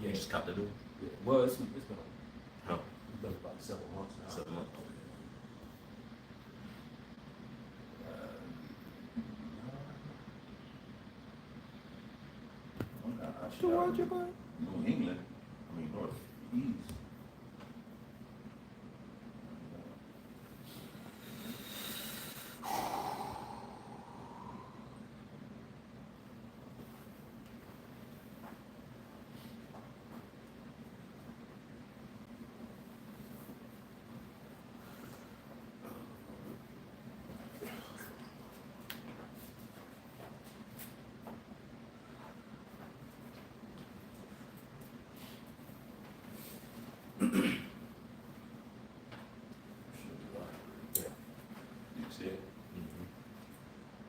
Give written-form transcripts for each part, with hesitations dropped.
Yeah. Just copped the new. Yeah. Well, it's been Huh? about several months now. 7 months. So why'd you buy? New England, I mean North East.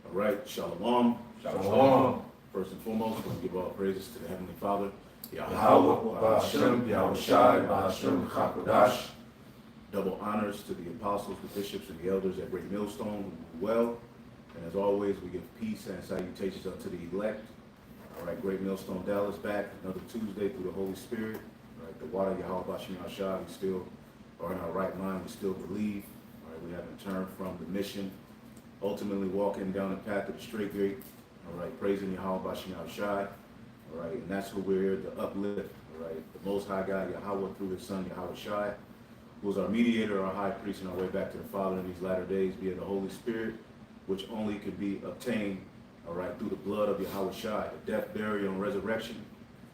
All right, Shalom. Shalom. First and foremost, we give all praises to the Heavenly Father, Yahweh, Ba'ashem, Yahawashi, Ba'ashem, Chakodash. Double honors to the apostles, the bishops, and the elders at Great Millstone who do well. And as always, we give peace and salutations unto the elect. All right, Great Millstone Dallas back another Tuesday through the Holy Spirit. All right, the water Yahawashi, we still are in our right mind. We still believe. All right, we haven't turned from the mission. Ultimately walking down the path of the straight gate. All right, praising Yahawashi, all right, and that's who we're here to uplift. All right, the Most High God Yahweh through His Son Yahawashi, who is our mediator, our high priest, and our way back to the Father in these latter days via the Holy Spirit, which only could be obtained, all right, through the blood of Yahawashi. The death, burial, and resurrection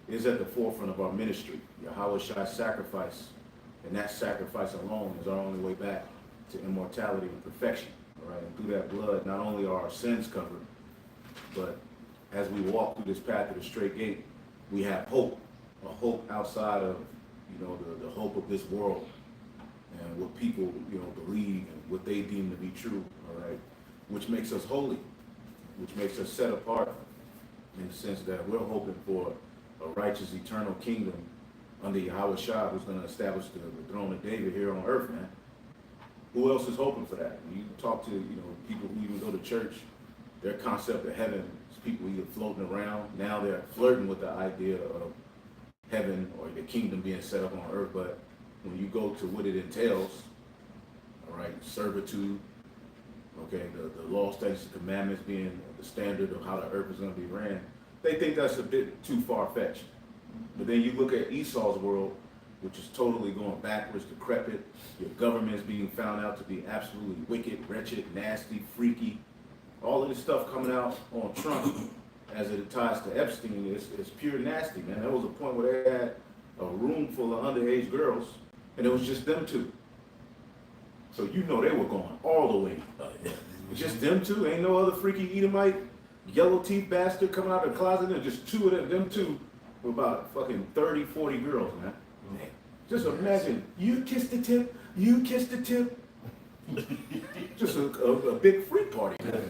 is at the forefront of our ministry. Yahawashi's sacrifice, and that sacrifice alone is our only way back to immortality and perfection. All right, and through that blood, not only are our sins covered, but as we walk through this path of the straight gate, we have hope, a hope outside of, the hope of this world and what people, believe and what they deem to be true, all right, which makes us holy, which makes us set apart in the sense that we're hoping for a righteous eternal kingdom under Yahawashi, who's going to establish the throne of David here on earth, man. Who else is hoping for that? When you talk to, people who even go to church, their concept of heaven is people either floating around. Now they're flirting with the idea of heaven or the kingdom being set up on earth. But when you go to what it entails, all right, servitude, okay, the law, statutes, and commandments being the standard of how the earth is going to be ran, they think that's a bit too far-fetched. But then you look at Esau's world, which is totally going backwards, decrepit. Your government is being found out to be absolutely wicked, wretched, nasty, freaky. All of this stuff coming out on Trump as it ties to Epstein is pure nasty, man. There was a point where they had a room full of underage girls, and it was just them two. So they were going all the way. Just them two, ain't no other freaky Edomite, yellow teeth bastard coming out of the closet, and just two of them two were about fucking 30, 40 girls, man. Just imagine, you kissed the tip, you kissed the tip. Just a big freak party, man.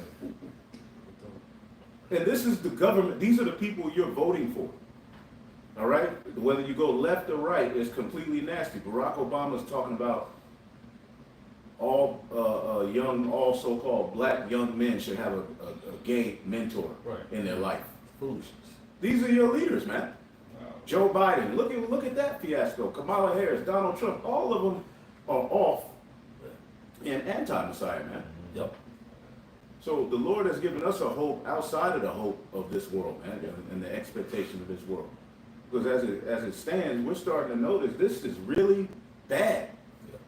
And this is the government, these are the people you're voting for. All right? Whether you go left or right is completely nasty. Barack Obama's talking about all so-called black young men should have a gay mentor in their life. Foolishness. These are your leaders, man. Joe Biden, look at that fiasco. Kamala Harris, Donald Trump, all of them are off and anti-Messiah, man. Yep. So the Lord has given us a hope outside of the hope of this world, man, and the expectation of this world. Because as it stands, we're starting to notice this is really bad. Yep.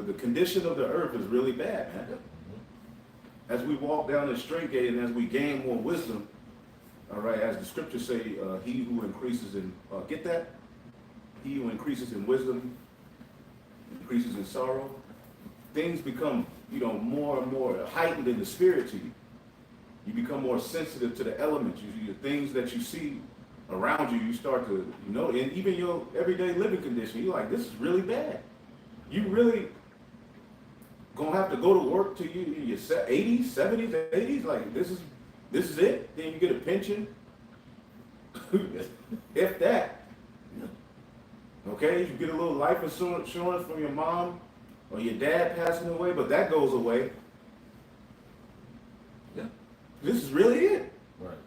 the condition of the earth is really bad, man. Yep. As we walk down the straight gate and as we gain more wisdom, all right, as the scriptures say, he who increases in, get that? He who increases in wisdom, increases in sorrow. Things become, more and more heightened in the spirit to you. You become more sensitive to the elements. The things that you see around you, you start to, and even your everyday living condition, you're like, this is really bad. You really gonna have to go to work till you in your 80s, 70s, 80s, like this is it. Then you get a pension, if that. Okay, you get a little life insurance from your mom or your dad passing away, but that goes away. Yeah, this is really it. Right.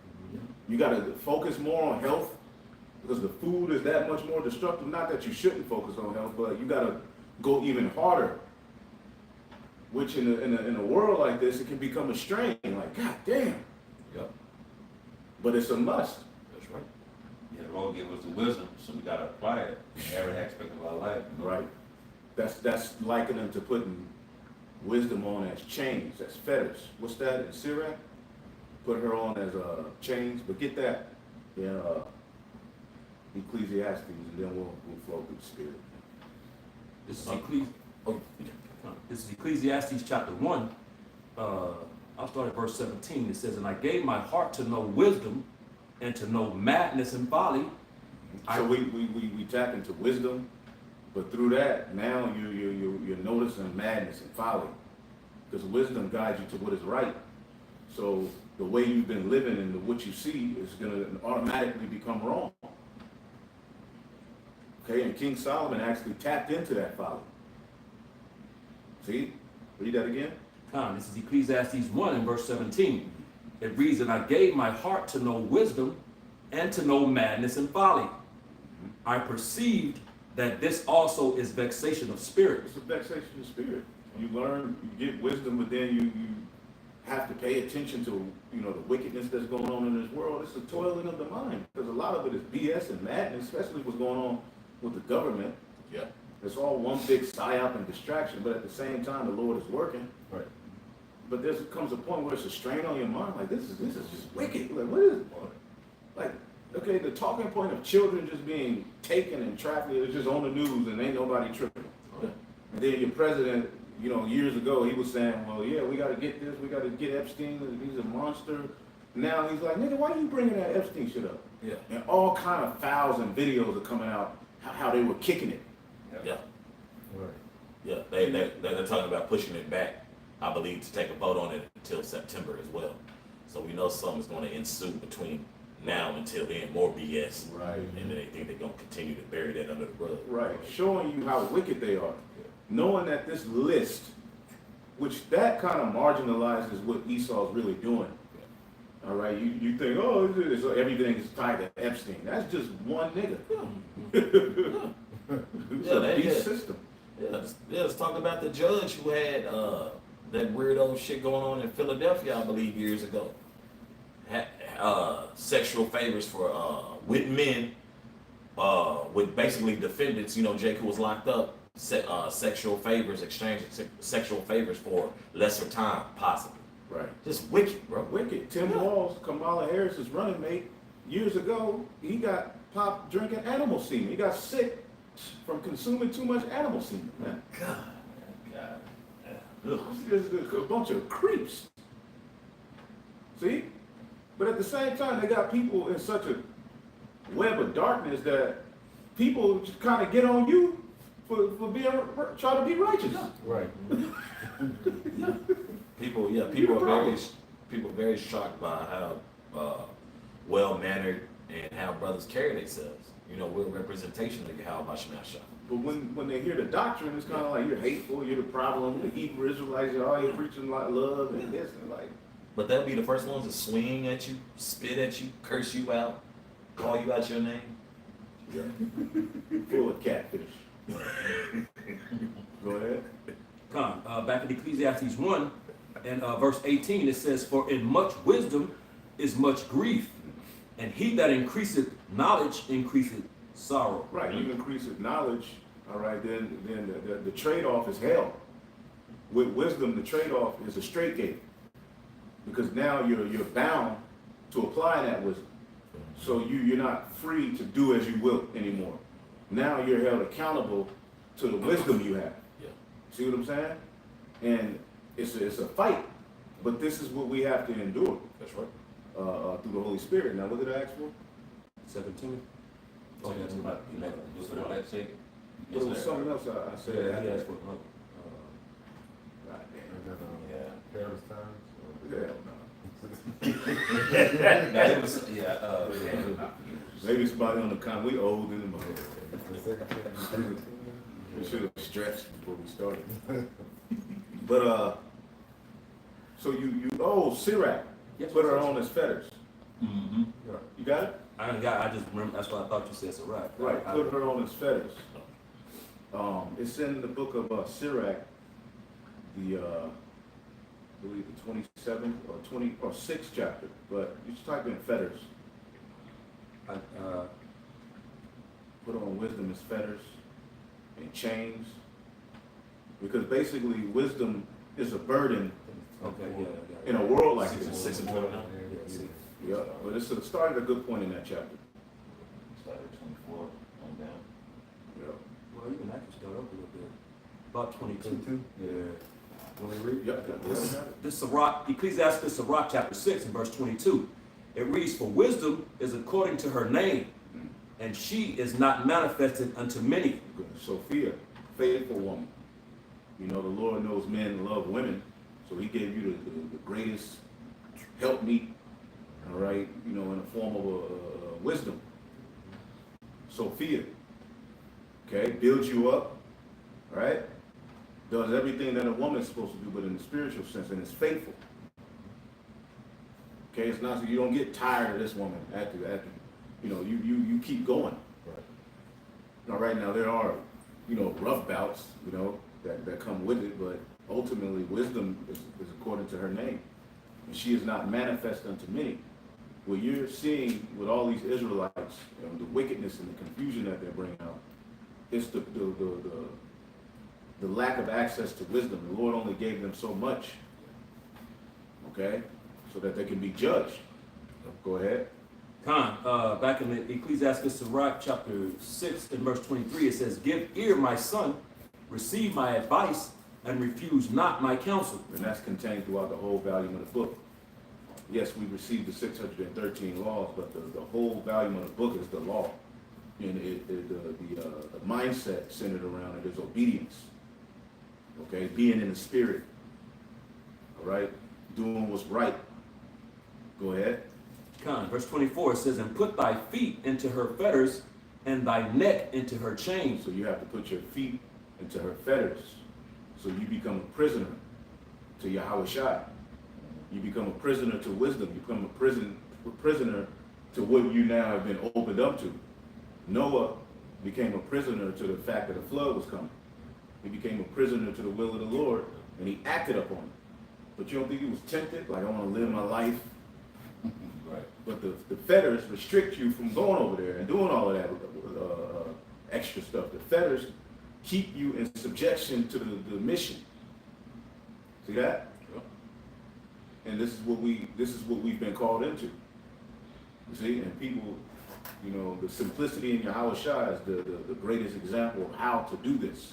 You got to focus more on health, Because the food is that much more destructive. Not that you shouldn't focus on health, but you gotta go even harder. Which in a world like this, it can become a strain. Like, God damn. Yep. But it's a must. That's right. Yeah, the Lord gave us the wisdom, so we gotta apply it in every aspect of our life. Right. That's likening to putting wisdom on as chains, as fetters. What's that in Sirach? Put her on as chains. But get that in Ecclesiastes, and then we'll flow through the Spirit. This is Ecclesiastes chapter 1. I'll start at verse 17. It says, "And I gave my heart to know wisdom and to know madness and folly." So we tap into wisdom, but through that, now you're noticing madness and folly. Because wisdom guides you to what is right. So the way you've been living and what you see is going to automatically become wrong. Okay, and King Solomon actually tapped into that folly. See? Read that again. This is Ecclesiastes 1 and verse 17. It reads, "And I gave my heart to know wisdom and to know madness and folly. I perceived that this also is vexation of spirit." It's a vexation of spirit. You learn, you get wisdom, but then you have to pay attention to, the wickedness that's going on in this world. It's a toiling of the mind, because a lot of it is BS and madness, especially what's going on with the government. Yeah. It's all one big psyop and distraction, but at the same time, the Lord is working. Right. But there comes a point where it's a strain on your mind, like this is just wicked. Like, what is, like, okay, the talking point of children just being taken and trafficked is just on the news and ain't nobody tripping. Right. And then your president, years ago, he was saying, well, yeah, we got to get this, we got to get Epstein, he's a monster. Now he's like, nigga, why are you bringing that Epstein shit up? Yeah. And all kind of files and videos are coming out, how they were kicking it. Yeah, Right. yeah, they're talking about pushing it back, I believe, to take a vote on it until September as well. So we know something's going to ensue between now until then, more BS. Right. And then they think they're going to continue to bury that under the rug. Right, showing you how wicked they are. Knowing that this list, which that kind of marginalizes what Esau's really doing. All right, you think, oh, everything's tied to Epstein. That's just one nigga. It's a beast system. Yeah, let's talk about the judge who had that weirdo shit going on in Philadelphia, I believe, years ago. Had sexual favors for with men, with basically defendants. Jake, who was locked up, sexual favors, exchanging sexual favors for lesser time, possibly. Right. Just wicked, bro. Wicked. Tim Walz, Kamala Harris's running mate, years ago, he got popped drinking animal semen. He got sick from consuming too much animal semen, man. God. It's just a bunch of creeps. See? But at the same time, they got people in such a web of darkness that people just kind of get on you for trying to be righteous. Right. People are very shocked by how well mannered and how brothers carry themselves. We're a representation of Yahawashi. But when they hear the doctrine, it's kind of like you're hateful, you're the problem. The Hebrew Israelites, you're preaching like love and this and like. But they'll be the first ones to swing at you, spit at you, curse you out, call you out your name. Yeah. Full of catfish. Go ahead. Back in Ecclesiastes 1 and verse 18, it says, "For in much wisdom is much grief, and he that increaseth knowledge increaseth sorrow." Right, you increase with knowledge, all right, then the trade-off is hell. With wisdom, the trade-off is a straight gate. Because now you're bound to apply that wisdom. So you're not free to do as you will anymore. Now you're held accountable to the wisdom you have. Yeah. See what I'm saying? And it's a fight, but this is what we have to endure. That's right. Through the Holy Spirit. Now, what did I ask for? 17. Oh, yeah, that's about 11. Was it that second? But it was something else I said. Yeah, he asked for God damn. Yeah. Paris Times? Hell no. No, it was, yeah. Maybe somebody on the comment. We old in the mother. We should have stretched before we started. But so you Sirach, Yes, put her yes. on as fetters. Mm-hmm. You got it? I just remember, that's why I thought you said Sirach. Right, put her on his fetters. It's in the book of Sirach, the, I believe the 27th or 6th chapter, but you just type in fetters. Put on wisdom as fetters and chains. Because basically wisdom is a burden Okay, yeah. in a world like 6 this. and 29. Yeah, but it's started a good point in that chapter. Started at 24 on down. Yeah. Well, even I can start up a little bit. About 22. Yeah. When we read Yep. this Sirach, Ecclesiastes Sirach chapter 6 and verse 22. It reads, "For wisdom is according to her name, and she is not manifested unto many." Sophia, faithful woman. You know, the Lord knows men love women, so he gave you the greatest helpmeet, all right, you know, in the form of wisdom. Sophia, okay, builds you up, all right, does everything that a woman is supposed to do, but in the spiritual sense, and is faithful. Okay, it's not so you don't get tired of this woman after you know, you keep going. Right. Now, right now, there are, you know, rough bouts, you know, that come with it, but ultimately, wisdom is according to her name. And she is not manifest unto many. What you're seeing with all these Israelites, you know, the wickedness and the confusion that they're bringing out, it's the lack of access to wisdom. The Lord only gave them so much, okay, so that they can be judged. Go ahead. Back in the Ecclesiastes Sirach chapter 6 and verse 23, it says, "Give ear, my son, receive my advice, and refuse not my counsel." And that's contained throughout the whole volume of the book. Yes, we received the 613 laws, but the whole volume of the book is the law. And the mindset centered around it is obedience. Okay, being in the spirit. All right, doing what's right. Go ahead. Verse 24, it says, "And put thy feet into her fetters, and thy neck into her chains." So you have to put your feet into her fetters. So you become a prisoner to Yahawashi. You become a prisoner to wisdom. You become a prisoner to what you now have been opened up to. Noah became a prisoner to the fact that the flood was coming. He became a prisoner to the will of the Lord, and he acted upon it. But you don't think he was tempted? Like, I want to live my life. Right. But the fetters restrict you from going over there and doing all of that extra stuff. The fetters keep you in subjection to the mission. See that? Yep. And this is what we've been called into. You see, and people, you know, the simplicity in Yahawashi is the greatest example of how to do this.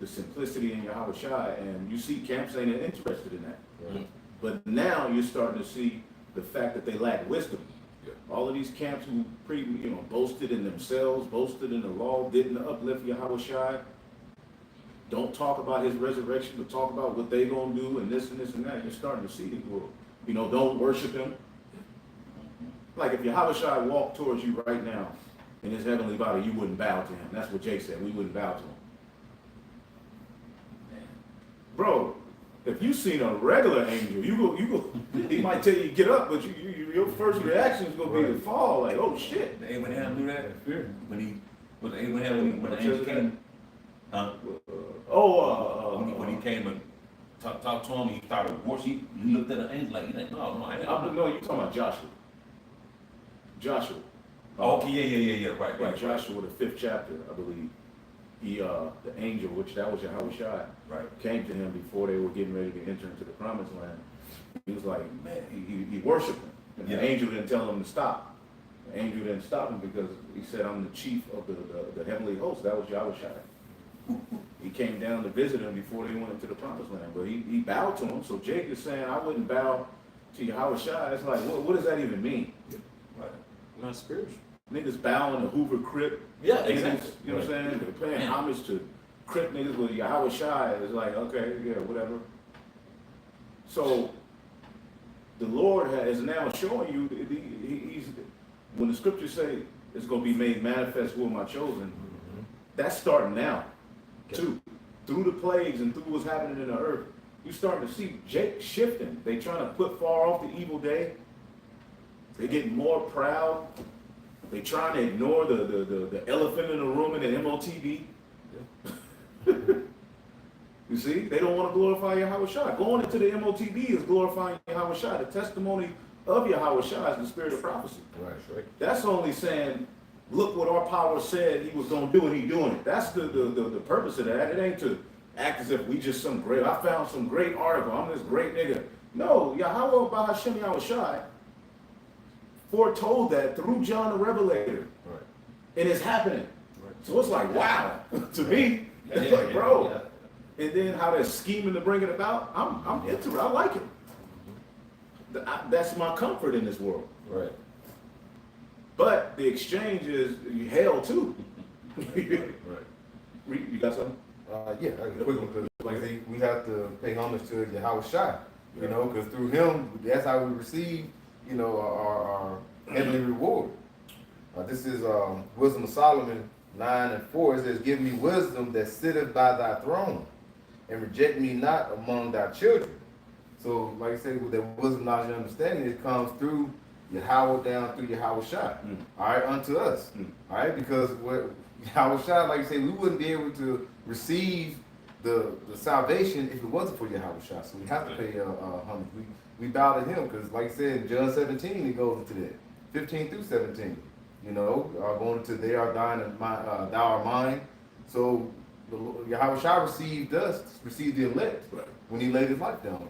The simplicity in Yahawashi, and you see camps ain't interested in that. Right. But now you're starting to see the fact that they lack wisdom. Yeah. All of these camps who boasted in themselves, boasted in the law, didn't uplift Yahawashi, don't talk about his resurrection, but talk about what they gonna do and this and this and that. You're starting to see people, you know, don't worship him. Like if Yahawashi walked towards you right now in his heavenly body, you wouldn't bow to him. That's what Jay said. We wouldn't bow to him. Bro, if you seen a regular angel, you go. He might tell you to get up, but your first reaction is gonna be to fall. Like, oh shit. Abraham knew that. When the angel came, when he came and talked to him, he started worshiping. He looked at the angel like, no, I ain't. No, you're talking about Joshua. Joshua. Oh, okay, yeah, right. Joshua, the 5th chapter, I believe. He, the angel, which that was Yahawashi, Right. came to him before they were getting ready to enter into the promised land. He was like, man, he worshiped him. And Yeah. the angel didn't tell him to stop. The angel didn't stop him because he said, I'm the chief of the heavenly host. That was Yahawashi. He came down to visit him before they went into the promised land. But he bowed to him. So Jake is saying, I wouldn't bow to Yahawashi. It's like, what does that even mean? Right. Not spiritual. Niggas bowing to Hoover Crip. Yeah, Niggas, exactly. You know what I'm saying? They're paying homage to Crip niggas with Yahawashi. It's like, okay, yeah, whatever. So the Lord is now showing you, when the scriptures say it's going to be made manifest who am I chosen, that's starting now, too. Through the plagues and through what's happening in the earth, you're starting to see Jake shifting. They trying to put far off the evil day. They're getting more proud. They trying to ignore the elephant in the room in the MOTB. You see, they don't want to glorify Yahawashi. Going into the MOTB is glorifying Yahawashi. The testimony of Yahawashi is the spirit of prophecy. Right. That's only saying, look what our power said he was going to do and he doing it. That's the purpose of that. It ain't to act as if we just I found some great article. I'm this great nigga. No, Yahweh Bahashem Yahawashi foretold that through John the Revelator. Right. And it's happening. Right. So it's like, wow. To me, it's like, bro. And then how they're scheming to bring it about, I'm into it. I like it. That's my comfort in this world. Right. But the exchange is hell too. Right. You got something? Yeah, I got a quick one, because like I say, we have to pay homage to Yahawashi, you know, because through him, that's how we receive, you know, our heavenly reward. This is Wisdom of Solomon 9:4. It says, give me wisdom that sitteth by thy throne, and reject me not among thy children. So, like I said, with that wisdom, knowledge, and understanding, it comes through Yahweh down through Yahawashi. All right, unto us. All right, because what Yahawashi, like I say, we wouldn't be able to receive the salvation if it wasn't for Yahawashi. So we have to pay homage. We bow to him, because like I said, in John 17, it goes into that. 15 through 17. You know, going into they are thine and thou art mine. So Yahawashi received the elect when he laid his life down.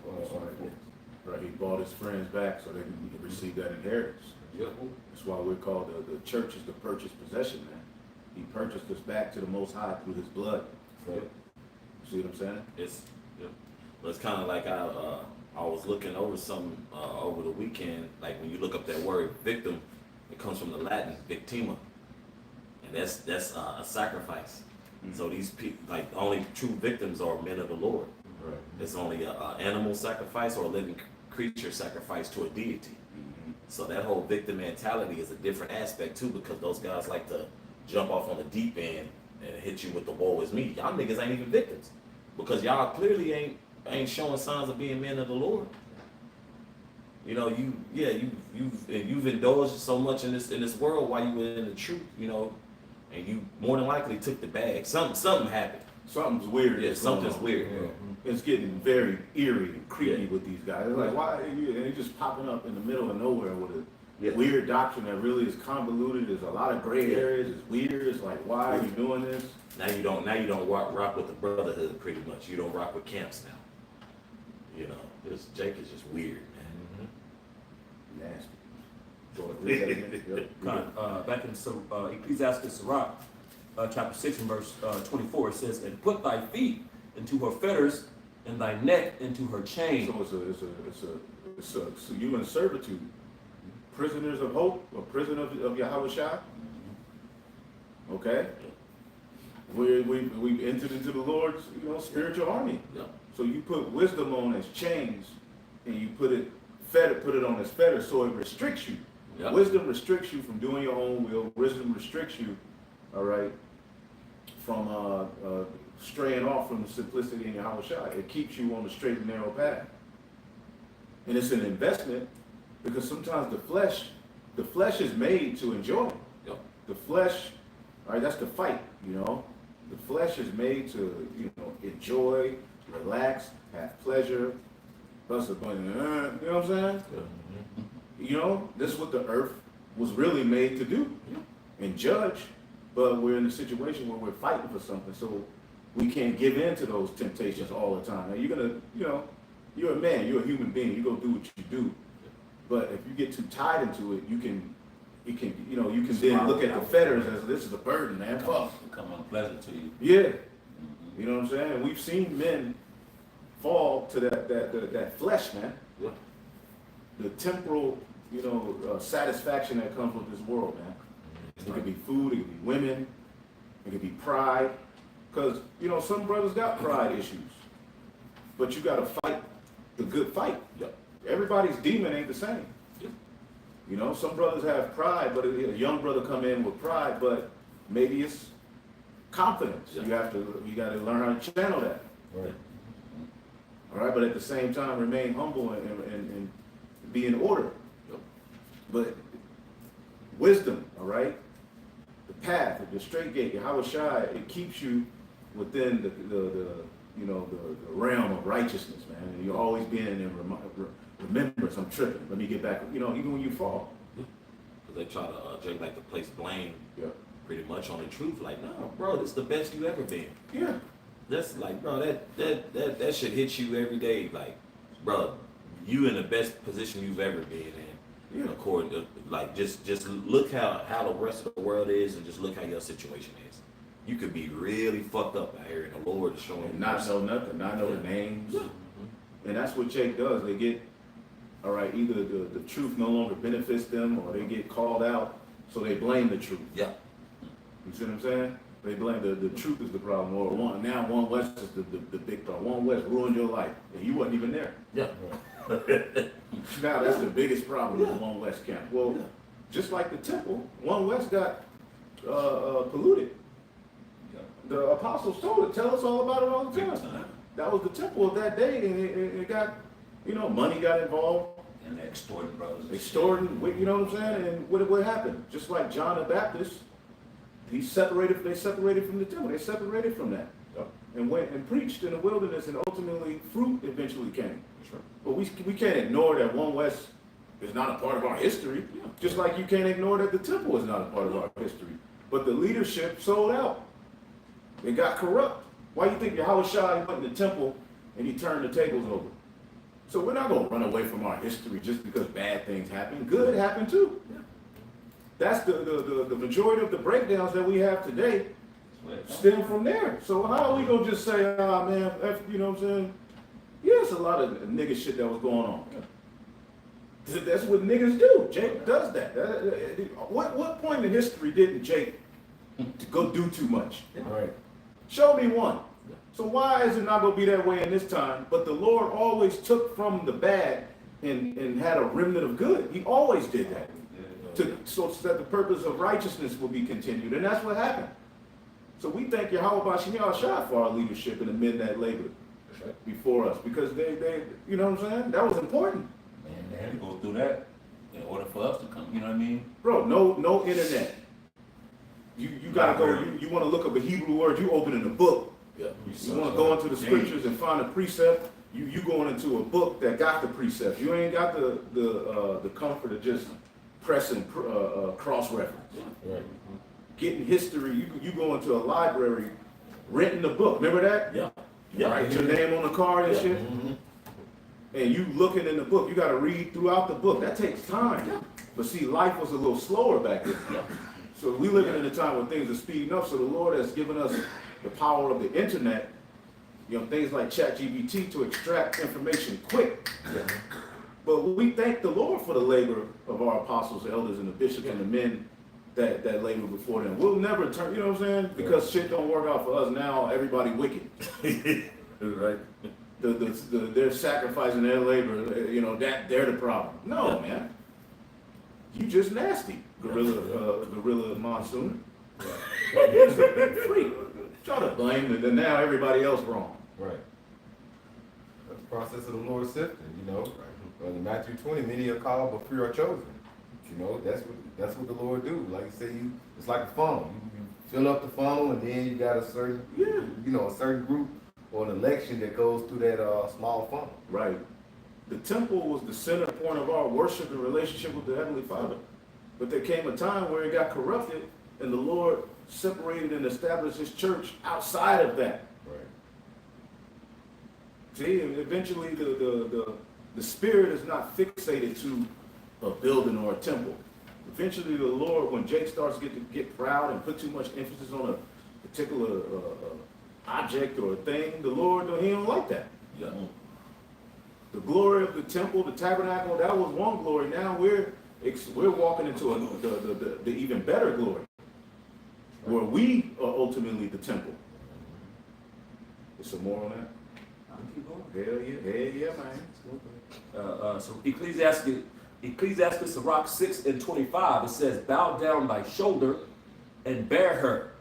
Right, he bought his friends back so they could receive that inheritance. Yep. That's why we're called the church is the purchased possession, man. He purchased us back to the Most High through his blood. Right. See what I'm saying? But it's kind of like I was looking over something over the weekend. Like when you look up that word victim, it comes from the Latin victima, and that's a sacrifice. So these people, like, the only true victims are men of the Lord. Right. It's only an animal sacrifice or a living creature sacrifice to a deity. So that whole victim mentality is a different aspect too, because those guys like to jump off on the deep end and hit you with the woe is me. Y'all niggas ain't even victims, because y'all clearly ain't showing signs of being men of the Lord. You know, you've indulged so much in this world while you were in the truth, you know, and you more than likely took the bag. Something happened. Something's weird. Yeah, something's weird. Yeah. It's getting very eerie and creepy with these guys. It's like, why are they just popping up in the middle of nowhere with a weird doctrine that really is convoluted? There's a lot of gray areas. It's weird. It's like, why are you doing this? Now you don't rock with the brotherhood pretty much. You don't rock with camps now. You know, Jake is just weird, man. Nasty. Back in Ecclesiastes Sirach, chapter 6 and verse 24, it says, and put thy feet into her fetters and thy neck into her chain. So you in servitude, prisoners of hope, or prison of Yahawashi. Okay, we entered into the Lord's spiritual army. Yeah. So you put wisdom on as chains, and you put it on as fetters, so it restricts you. Yep. Wisdom restricts you from doing your own will. Wisdom restricts you, all right, from straying off from the simplicity in Yahawashi. It keeps you on the straight and narrow path. And it's an investment, because sometimes the flesh is made to enjoy. Yep. The flesh, all right, that's the fight, The flesh is made to, enjoy, relax, have pleasure, bust a bunch of, you know what I'm saying? This is what the earth was really made to do, and judge. But we're in a situation where we're fighting for something, so we can't give in to those temptations all the time. Now you're gonna, you're a man, you're a human being, you're gonna do what you do. But if you get too tied into it, you can then look at the fetters as this is a burden, man. Fuck. Become unpleasant to you. Yeah. You know what I'm saying? And we've seen men fall to that flesh, man. Yeah. The temporal, satisfaction that comes with this world, man. It could be food, it could be women, it could be pride. Because, some brothers got pride issues. But you got to fight the good fight. Yep. Everybody's demon ain't the same. Yep. Some brothers have pride, but a young brother come in with pride, but maybe it's confidence. Yeah. You got to learn how to channel that. Right. All right, but at the same time, remain humble and be in order. Yep. But wisdom, all right? The path, the straight gate, Yahawashi, it keeps you within the realm of righteousness, man. And you're always being in remembrance. I'm tripping. Let me get back. Even when you fall. Because they try to, Jake like to place blame Yeah. pretty much on the truth. Like, no, bro, this is the best you ever been. Yeah. That's like, bro, that shit hits you every day. Like, bro, you in the best position you've ever been in. Yeah. According to, like, just look how the rest of the world is, and just look how your situation is. You could be really fucked up out here, and the Lord is showing you. And not know nothing, not know the names. Yeah. And that's what Jake does. They get, all right, either the truth no longer benefits them, or they get called out, so they blame the truth. Yeah. You see what I'm saying? They blame the truth is the problem, or one West is the big problem. One West ruined your life, and you wasn't even there. Yeah. Now that's the biggest problem in One West camp. Well, Yeah. just like the temple, One West got polluted. The apostles told it. Tell us all about it all the time. That was the temple of that day, and it got, money got involved, And extorting brothers. extorting. You know what I'm saying? And what happened? Just like John the Baptist, they separated from the temple. They separated from that, and went and preached in the wilderness, and ultimately fruit eventually came. Sure. But we can't ignore that One West is not a part of our history. Just like you can't ignore that the temple is not a part of our history. But the leadership sold out. They got corrupt. Why you think Yahawashi went in the temple and he turned the tables over? So we're not going to run away from our history just because bad things happen. Good happened too. That's the majority of the breakdowns that we have today stem from there. So how are we going to just say, man, you know what I'm saying? Yeah, it's a lot of nigga shit that was going on. That's what niggas do. Jake does that. What point in history didn't Jake go do too much? All right. Show me one. So why is it not going to be that way in this time? But the Lord always took from the bad and had a remnant of good. He always did that. So that the purpose of righteousness will be continued. And that's what happened. So we thank Yahawashi for our leadership and the men that labored before us. Because they you know what I'm saying? That was important. Man, they had to go through that in order for us to come, you know what I mean? Bro, no internet. You gotta go, you wanna look up a Hebrew word, you open in a book. Yeah. You wanna go into the scriptures and find a precept, you going into a book that got the precepts. You ain't got the comfort of just pressing cross-reference. Right. Getting history, you go into a library, renting a book, remember that? Yeah. You write your name on the card and Yeah. shit. And you looking in the book, you gotta read throughout the book, that takes time. But see, life was a little slower back then. So we living in a time when things are speeding up, so the Lord has given us the power of the internet, things like ChatGPT to extract information quick. But we thank the Lord for the labor of our apostles, the elders, and the bishops, and the men that labor before them. We'll never turn, you know what I'm saying? Because shit don't work out for us now, everybody wicked. Right. They're sacrificing their labor, that they're the problem. No, man. You just nasty, gorilla monsoon. He's a big freak. Try to blame it, and now everybody else wrong. Right. That's the process of the Lord sifting, In Matthew 20, many are called, but few are chosen. That's what the Lord do. Like you say, it's like a funnel. You fill up the funnel, and then you got a certain, a certain group or an election that goes through that small funnel. Right. The temple was the center point of our worship and relationship with the Heavenly Father. But there came a time where it got corrupted, and the Lord separated and established His church outside of that. Right. See, eventually the spirit is not fixated to a building or a temple. Eventually the Lord, when Jake starts to get proud and put too much emphasis on a particular object or a thing, the Lord, He don't like that. Yeah. The glory of the temple, the tabernacle, that was one glory. Now we're walking into the even better glory, where we are ultimately the temple. There's some more on that? Hell yeah, man. So Ecclesiastes Sirach 6:25, it says, bow down thy shoulder and bear her,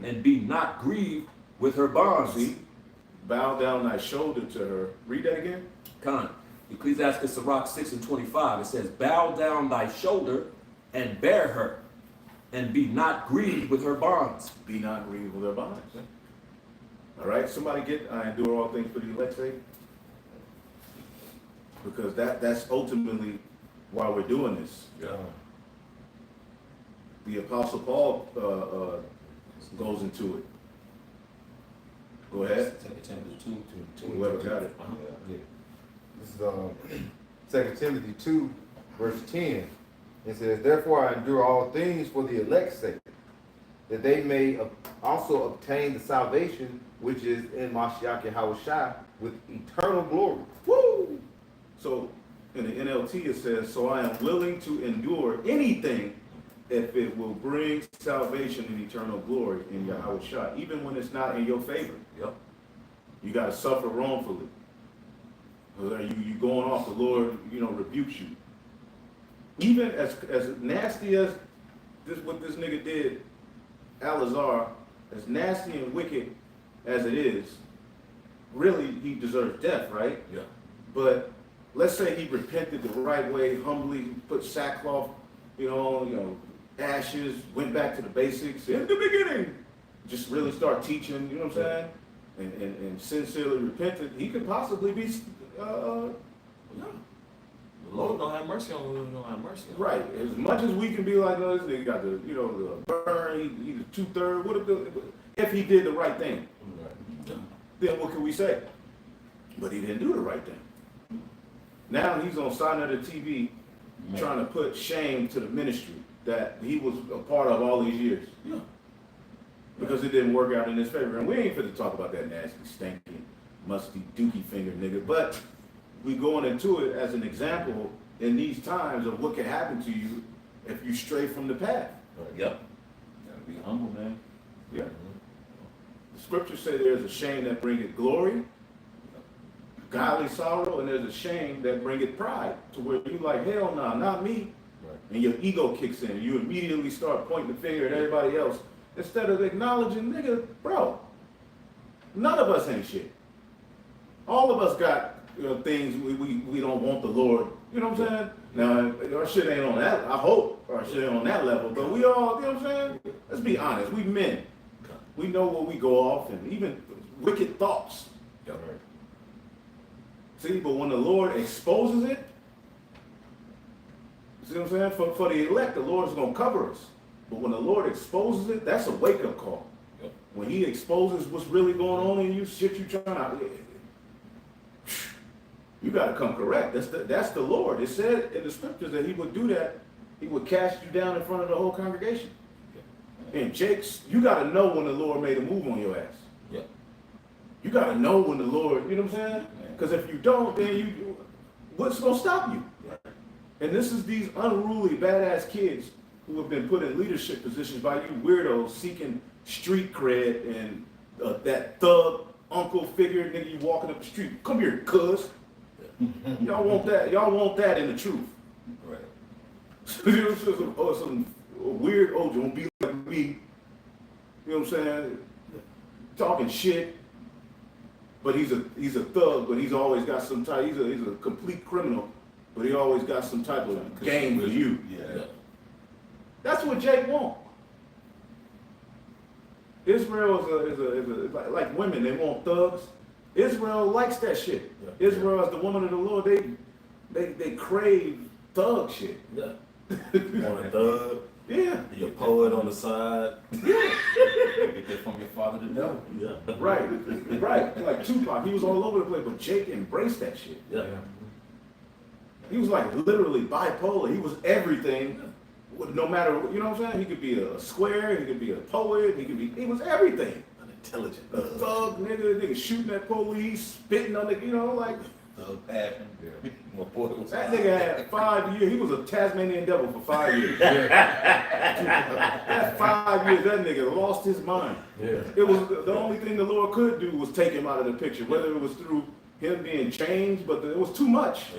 and be not grieved with her bonds. See, bow down thy shoulder to her. Read that again. Con. Ecclesiastes Sirach 6:25, it says, bow down thy shoulder and bear her, and be not grieved with her bonds. Be not grieved with their bonds. All right, somebody get, I endure all things for the elect's sake. Because that's ultimately why we're doing this. Yeah. The Apostle Paul goes into it. Go ahead. Whoever got it. Yeah. This is 2 Timothy 2, verse 10. It says, therefore I endure all things for the elect's sake, that they may also obtain the salvation which is in Mashiach Yahawashi with eternal glory. Woo! So in the NLT it says, so I am willing to endure anything if it will bring salvation and eternal glory in Yahawashi, even when it's not in your favor. Yep. You got to suffer wrongfully. You going off, the Lord, rebukes you. Even as nasty as what this nigga did, Al-Azhar, as nasty and wicked as it is, really he deserves death, right? Yeah. But let's say he repented the right way, humbly put sackcloth, ashes, went back to the basics in the beginning. Just really start teaching, you know what I'm saying? And sincerely repented, he could possibly be Yeah. The Lord don't have mercy on who don't have mercy on. right. As much as we can be like, oh, this nigga got the, the burn, he's a 2/3. If he did the right thing, then what can we say? But he didn't do the right thing. Now he's on side of the TV trying to put shame to the ministry that he was a part of all these years. Yeah. Because it didn't work out in his favor. And we ain't fit to talk about that nasty, stinking, musty, dookie finger nigga. But we going into it as an example in these times of what can happen to you if you stray from the path. Yep. Gotta be humble, man. Yeah. The scriptures say there's a shame that bringeth glory, godly sorrow, and there's a shame that bringeth pride. To where you like, hell nah, not me. Right. And your ego kicks in. You immediately start pointing the finger at everybody else instead of acknowledging, nigga, bro, none of us ain't shit. All of us got things we don't want the Lord. You know what I'm saying? Now, our shit ain't on that. I hope our shit ain't on that level. But we all, you know what I'm saying? Let's be honest. We men. We know what we go off and even wicked thoughts. Yep. See, but when the Lord exposes it, see what I'm saying? For the elect, the Lord's going to cover us. But when the Lord exposes it, that's a wake-up call. Yep. When he exposes what's really going on in you, shit you trying to... You got to come correct. That's the Lord. It said in the scriptures that he would do that. He would cast you down in front of the whole congregation. And Jake's, you got to know when the Lord made a move on your ass. Yep. You got to know when the Lord, you know what I'm saying? Because if you don't, then what's going to stop you? And this is these unruly, badass kids who have been put in leadership positions by you weirdos seeking street cred and that thug uncle figure, nigga, you walking up the street. Come here, cuz. Y'all want that. Y'all want that in the truth. Right. Some weird old don't be like me. You know what I'm saying? Talking shit. But he's a thug, but he's always got some type, he's a complete criminal, but he always got some type of game for you. Yeah. That's what Jake wants. Israel is like women, they want thugs. Israel likes that shit. Yeah. Israel as the woman of the Lord, they crave thug shit. Yeah. You want a thug? Yeah. Your poet on the side. Get that from your father to know. Yeah. Right. Like Tupac, he was all over the place, but Jake embraced that shit. Yeah. He was like literally bipolar. He was everything. No matter, you know what I'm saying? He could be a square, he could be a poet, he was everything. An intelligent A thug, nigga shooting at police, spitting on the, like, Thug passion. Yeah. My boy was that nigga had 5 years. He was a Tasmanian devil for 5 years. That 5 years, that nigga lost his mind. Yeah. It was the only thing the Lord could do was take him out of the picture, whether it was through him being changed, but it was too much.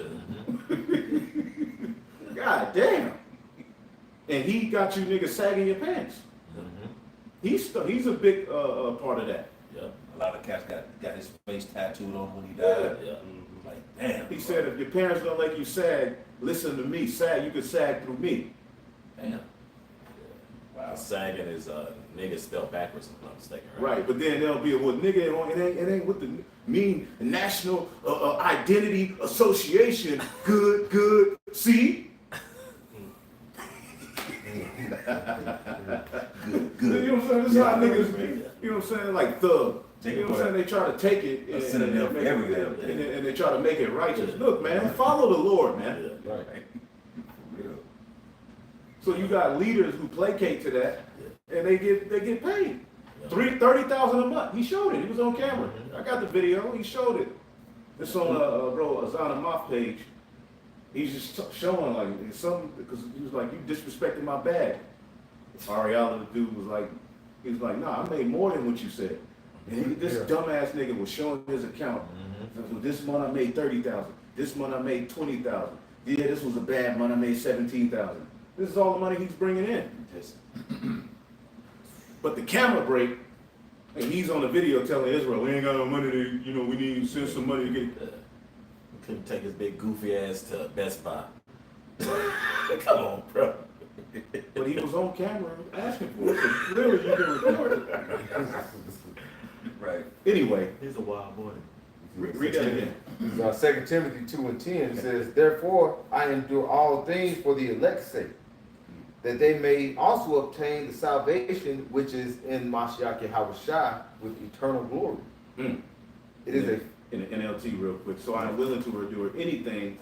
God damn. And he got you niggas sagging your pants. He's a big part of that. Yeah. A lot of cats got his face tattooed on when he died. Yeah. Like, damn. He said, if your parents don't let you sag, listen to me. Sag, you can sag through me. Damn. Wow. Sagging is nigga spelled backwards, if I'm not mistaken, Right, but then there'll be a, well, nigga, it ain't with the mean National Identity Association. Good, see? Good. You know what I'm saying? This is how niggas, you know what I'm saying? Like thug. You know what I'm saying? They try to take it A synonym for everything. and they try to make it righteous. Look, man, follow the Lord, man. Yeah. Right. For real. So you got leaders who placate to that, and they get paid. Yeah. $30,000 a month. He showed it. He was on camera. I got the video. He showed it. It's on bro Azana Moth page. He's just showing like it's something because he was like, you disrespected my bag. Ariella, the dude was like, he was like, nah, I made more than what you said. And this dumbass nigga was showing his account. So this month I made 30,000. This month I made 20,000. Yeah, this was a bad month. I made 17,000. This is all the money he's bringing in. But the camera break, and he's on the video telling Israel, we ain't got no money to, you know, we need to send some money to get. Couldn't take his big goofy ass to Best Buy. Come on, bro. But he was on camera asking for it, so clearly you can record it. Right. Anyway, He's a wild boy. read that again. This is 2 Timothy 2:10. It says, therefore I endure all things for the elect's sake, that they may also obtain the salvation which is in Mashiach Yahawashi with eternal glory. Mm. It is a In the NLT real quick. So I am willing to endure anything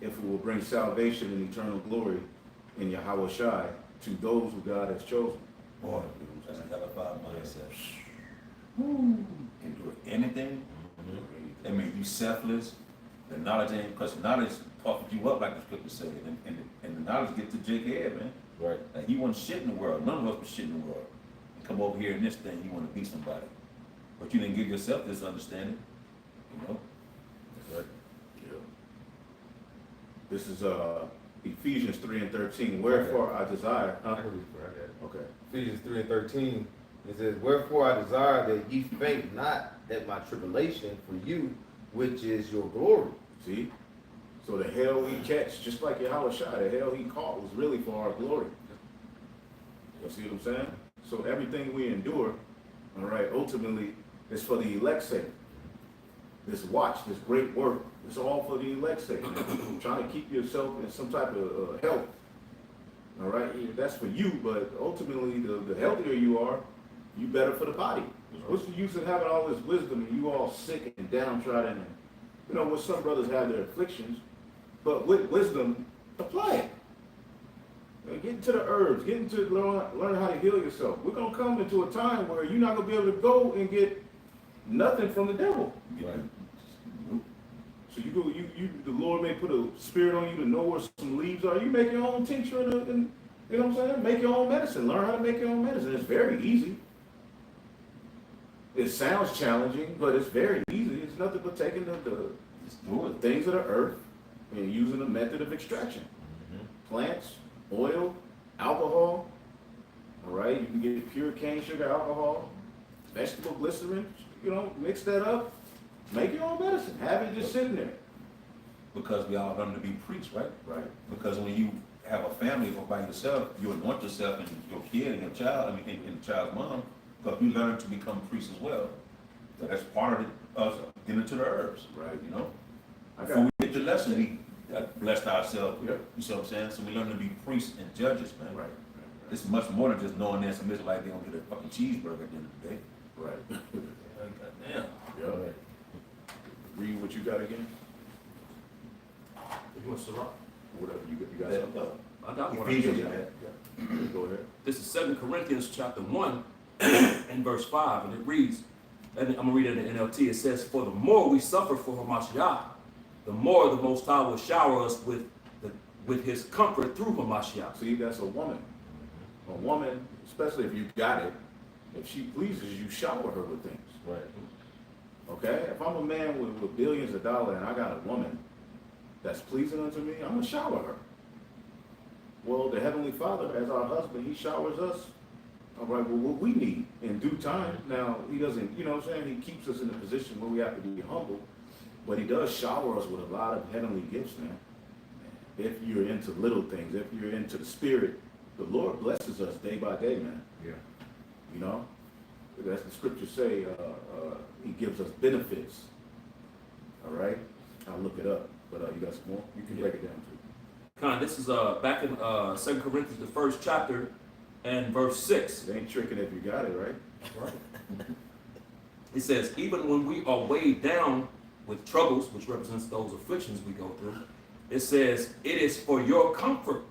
if it will bring salvation and eternal glory in Yahawashi to those who God has chosen. Boy, that's a hella mindset. Can do anything. That means you selfless. The knowledge ain't, because knowledge puffs you up, like the scripture said, and the knowledge gets to jig head, man. Right. Like he wasn't shit in the world. None of us was shit in the world. You come over here in this thing, you want to be somebody, but you didn't give yourself this understanding. You know. That's right. Yeah. This is Ephesians 3:13. Wherefore I desire. I can read it, I got it. Okay. Ephesians 3:13, it says, wherefore I desire that ye faint not at my tribulation for you, which is your glory. See? So the hell we catch, just like Yahawashi, the hell he caught was really for our glory. You see what I'm saying? So everything we endure, all right, ultimately is for the elect's sake. This watch, this great work, it's all for the elect's sake. Man. Trying to keep yourself in some type of health. All right, that's for you, but ultimately the healthier you are, you better for the body. What's the use of having all this wisdom and you all sick and downtrodden and, you know, what some brothers have their afflictions, but with wisdom, apply it. Get into the herbs, get into learn how to heal yourself. We're gonna come into a time where you're not gonna be able to go and get nothing from the devil. Right. So the Lord may put a spirit on you to know where some leaves are. You make your own tincture and you know what I'm saying? Make your own medicine. Learn how to make your own medicine. It's very easy. It sounds challenging, but it's very easy. It's nothing but taking the things of the earth and using a method of extraction. Plants, oil, alcohol. All right, you can get pure cane sugar alcohol, vegetable glycerin. You know, mix that up. Make your own medicine. Have it just sitting there. Because we all learn to be priests, right? Right. Because when you have a family or by yourself, you anoint yourself and your kid and your child, and the child's mom, because you learn to become priests as well. So that's part of us getting into the herbs, Right. You know? I Before got we get the lesson, we blessed ourselves. Yep. You see what I'm saying? So we learn to be priests and judges, man. right. It's much more than just knowing that some Israelites, they don't get a fucking cheeseburger at the end of the day. Right. Goddamn. Yeah. Read what you got again. You want Sirach? Whatever you got something. I got one. Ephesians, Yeah. man. Go ahead. This is 2 Corinthians chapter 1 and verse 5, and it reads, and I'm going to read it in the NLT, it says, for the more we suffer for Hamashiach, the more the Most High will shower us with his comfort through Hamashiach. See, that's a woman. A woman, especially if you got it, if she pleases you, shower her with things. Right. Okay? If I'm a man with billions of dollars and I got a woman that's pleasing unto me, I'm going to shower her. Well, the Heavenly Father, as our husband, he showers us, all right, well, what we need in due time. Now, he doesn't, you know what I'm saying? He keeps us in a position where we have to be humble, but he does shower us with a lot of heavenly gifts, man. If you're into little things, if you're into the spirit, the Lord blesses us day by day, man. Yeah. You know, as the scriptures say, he gives us benefits. All right, I'll look it up, but you got some more? You can break it down too. Con, this is back in 2 Corinthians, the 1st chapter, and verse 6. It ain't tricking if you got it, right? Right. It says, even when we are weighed down with troubles, which represents those afflictions we go through, it says, it is for your comfort.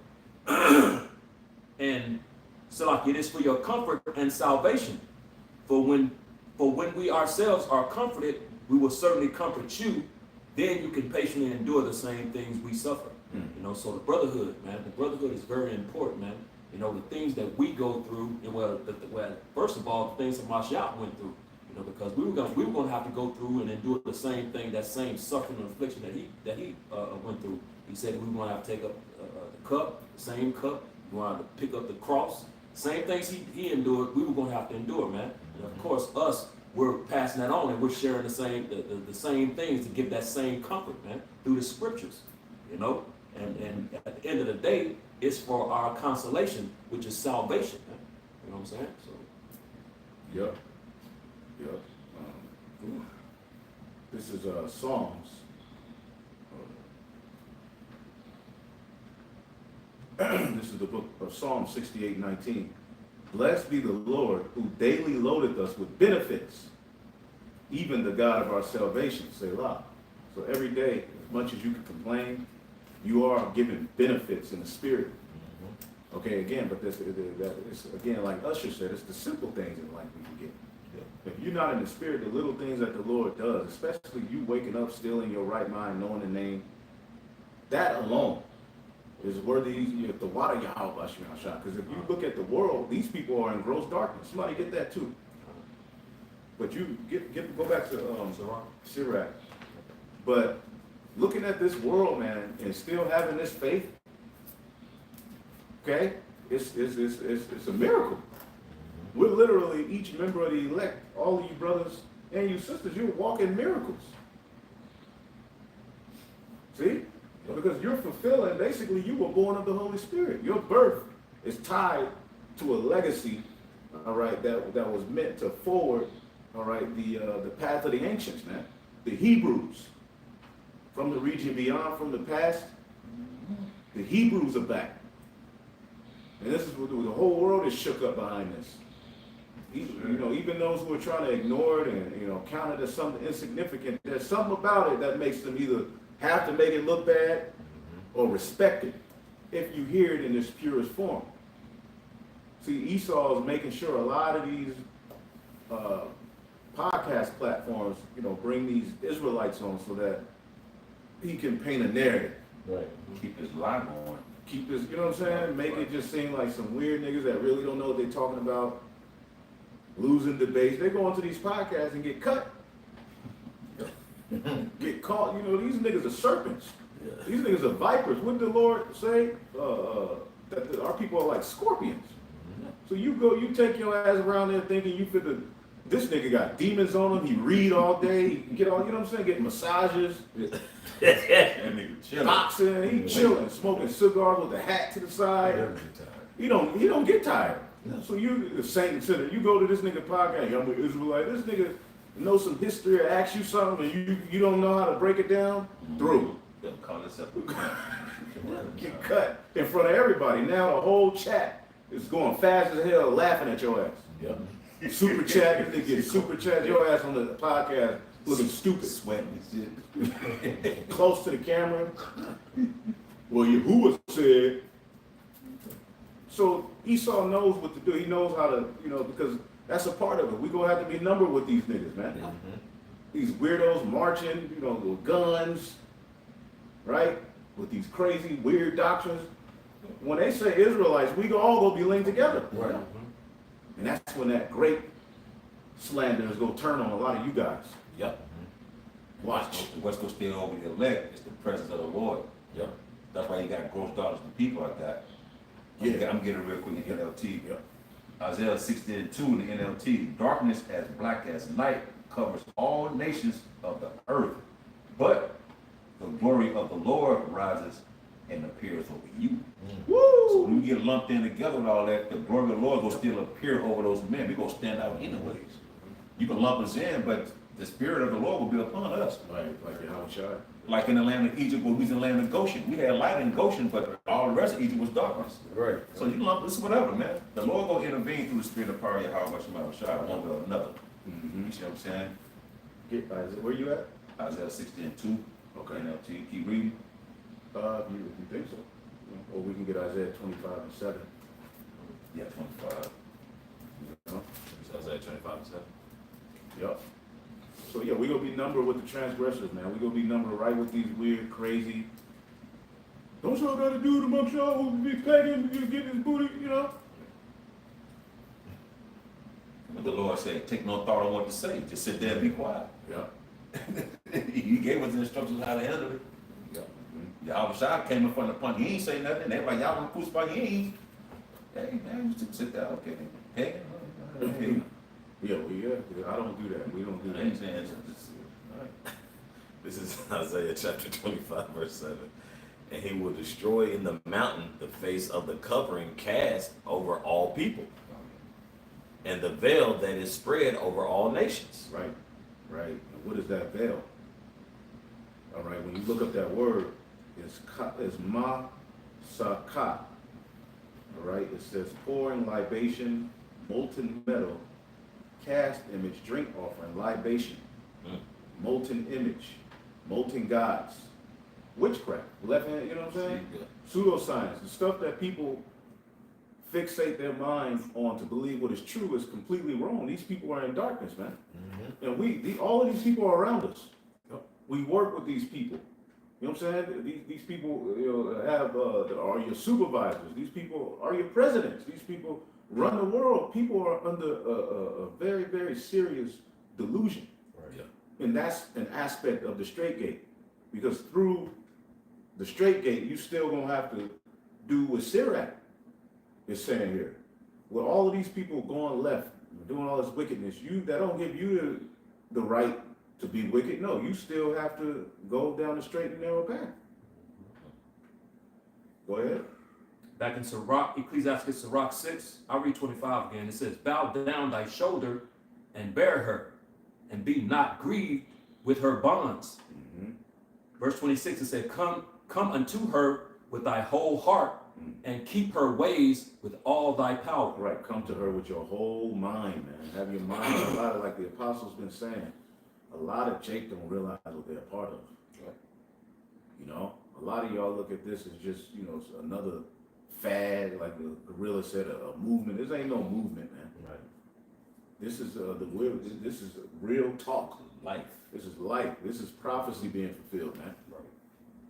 And so like it is for your comfort and salvation. For when we ourselves are comforted, we will certainly comfort you. Then you can patiently endure the same things we suffer. You know, so the brotherhood, man, the brotherhood is very important, man. You know, the things that we go through, and well, first of all, the things that Mashiach went through, you know, because we were gonna have to go through and endure the same thing, that same suffering and affliction that he went through. He said we were gonna have to take up the cup, the same cup. We were gonna have to pick up the cross, same things he endured. We were gonna have to endure, man. And of course, us, we're passing that on, and we're sharing the same things to give that same comfort, man, through the scriptures, you know. And at the end of the day, it's for our consolation, which is salvation, man. You know what I'm saying? So. Yep. This is Psalms. This is the book of Psalm 68:19. Blessed be the Lord, who daily loadeth us with benefits, even the God of our salvation, Selah. So every day, as much as you can complain, you are given benefits in the spirit. Okay, again, but this is again, like Usher said, it's the simple things in life we forget. If you're not in the spirit, the little things that the Lord does, especially you waking up still in your right mind, knowing the name, that alone is worthy. You have to water Yahawashi, because if you look at the world, these people are in gross darkness. Somebody get that too. But you go back to Sirach. But looking at this world, man, and still having this faith, okay, it's a miracle. We're literally each member of the elect, all of you brothers and you sisters, you're walking miracles. See? Because you're fulfilling, basically you were born of the Holy Spirit. Your birth is tied to a legacy, all right, that was meant to forward, all right, the path of the ancients, man. The Hebrews, from the region beyond, from the past, the Hebrews are back. And this is what the whole world is shook up behind this. You know, even those who are trying to ignore it and, you know, count it as something insignificant, there's something about it that makes them either have to make it look bad or respect it if you hear it in its purest form. See, Esau is making sure a lot of these podcast platforms, you know, bring these Israelites on so that he can paint a narrative. Right. Keep his lie going. Keep his, you know what I'm saying? Make it just seem like some weird niggas that really don't know what they're talking about. Losing debates. They go onto these podcasts and get cut. Get caught. You know, these niggas are serpents. These niggas are vipers. What did the Lord say? That our people are like scorpions. So you take your ass around there thinking you fit this nigga got demons on him. He read all day. He get all, you know what I'm saying? Get massages. That nigga chilling. Boxing. He chilling, smoking cigars with a hat to the side. He don't get tired. So you, the saint and sinner, you go to this nigga podcast, I'm an Israelite, this nigga knows some history or asks you something and you don't know how to break it down, through. They'll call themselves Get cut in front of everybody. Now the whole chat is going fast as hell laughing at your ass. Yep. Super chat, they get super chat your ass on the podcast looking stupid. Sweating and shit. Close to the camera. Well, Yahuwah said. So Esau knows what to do. He knows how to, you know, because that's a part of it. We're going to have to be numbered with these niggas, man. These weirdos marching, you know, with guns, right? With these crazy, weird doctrines. When they say Israelites, we all going to be linked together. Right. And that's when that great slander is going to turn on a lot of you guys. Yep. Watch. What's going to stay over the elect is the presence of the Lord. Yep. That's why you got gross daughters and people like that. I'm getting real quick in NLT. Yep. Isaiah 60:2 in the NLT. Darkness as black as night covers all nations of the earth. But the glory of the Lord rises and appears over you. Woo! So when we get lumped in together with all that, the glory of the Lord will still appear over those men. We're going to stand out anyways. You can lump us in, but the Spirit of the Lord will be upon us. Right, like Yahawashi. Like in the land of Egypt, when we was in the land of Goshen. We had light in Goshen, but all the rest of Egypt was darkness. Right. So you lump us, whatever, man. The Lord will intervene through the Spirit of power, Yahawashi, one way or another. Mm-hmm. You see what I'm saying? Where you at? Isaiah 60:2. Okay. NLT, keep reading. If you think so. Or we can get Isaiah 25:7. Yeah, 25. You know? So is that 25%? Yup. So yeah, we gonna be numbered with the transgressors, man. We gonna be numbered right with these weird, crazy. Don't y'all got a dude amongst y'all who be pegging, you get his booty, you know? But the Lord said, take no thought on what to say. Just sit there and be quiet. Yeah. He gave us the instructions how to handle it. Yeah. Yahawashi came in front of the punch. He ain't say nothing. Everybody, y'all want to crucify you. He ain't. Hey, man, you sit there, okay. Hey, Yeah, I don't do that. We don't do I ain't that. saying it's all right. This is Isaiah chapter 25, verse 7. And he will destroy in the mountain the face of the covering cast over all people, and the veil that is spread over all nations. Right, right. And what is that veil? All right, when you look up that word, it's ma-sa-ka. All right, it says pouring libation, molten metal, cast image, drink offering, libation, molten image, molten gods, witchcraft, left hand, you know what I'm saying? Pseudoscience, the stuff that people fixate their mind on to believe what is true is completely wrong. These people are in darkness, man. And all of these people are around us. We work with these people. You know what I'm saying? These people are your supervisors. These people are your presidents. These people run the world. People are under a very, very serious delusion. Right. Yeah. And that's an aspect of the straight gate. Because through the straight gate, you still gonna have to do what Sirach is saying here. With all of these people going left, doing all this wickedness, that don't give you the right to be wicked. No, you still have to go down the straight and narrow path. Go ahead. Back in Sirach, Ecclesiastes Sirach 6, I'll read 25 again. It says, bow down thy shoulder and bear her, and be not grieved with her bonds. Verse 26, it said, come unto her with thy whole heart, and keep her ways with all thy power. Right, come to her with your whole mind, man. Have your mind a lot of, like the apostles been saying, a lot of Jake don't realize what they're a part of. Right. You know, a lot of y'all look at this as just, another fad, like the gorilla said, a movement. This ain't no movement, man. Right. This is this is real talk. Life. This is life. This is prophecy being fulfilled, man. Right.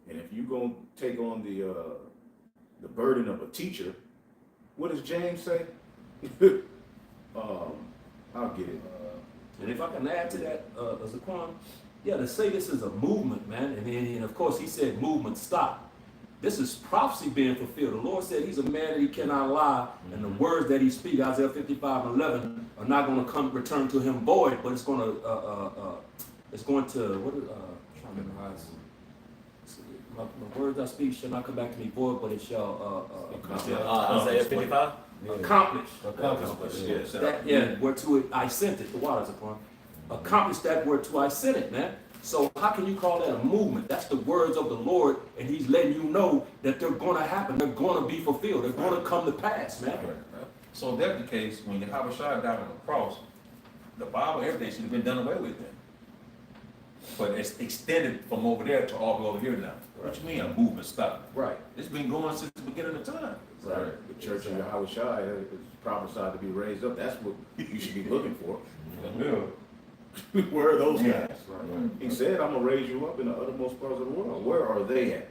And if you gonna take on the burden of a teacher, what does James say? I'll get it. And if I can add to that, Zaquan, yeah, to say this is a movement, man, and of course he said movement stop. This is prophecy being fulfilled. The Lord said he's a man that he cannot lie, and the words that he speaks, Isaiah 55:11, are not going to return to him void, but it's going to, trying to remember how my words I speak shall not come back to me void, but it shall Isaiah 55? accomplish. Yes. That, whereto it I sent it, the waters upon. Accomplish that whereto I sent it, man. So how can you call that a movement? That's the words of the Lord, and he's letting you know that they're going to happen. They're going to be fulfilled. They're going to come to pass, man. So if that's the case, when Yahawashi died on the cross, the Bible, everything should have been done away with then. But it's extended from over there to all the way over here now. What you mean a movement stop? Right. It's been going since the beginning of time. Right. The church of Yahawashi is prophesied to be raised up. That's what you should be looking for. Where are those guys? Right. He said, I'm going to raise you up in the uttermost parts of the world. Where are they at?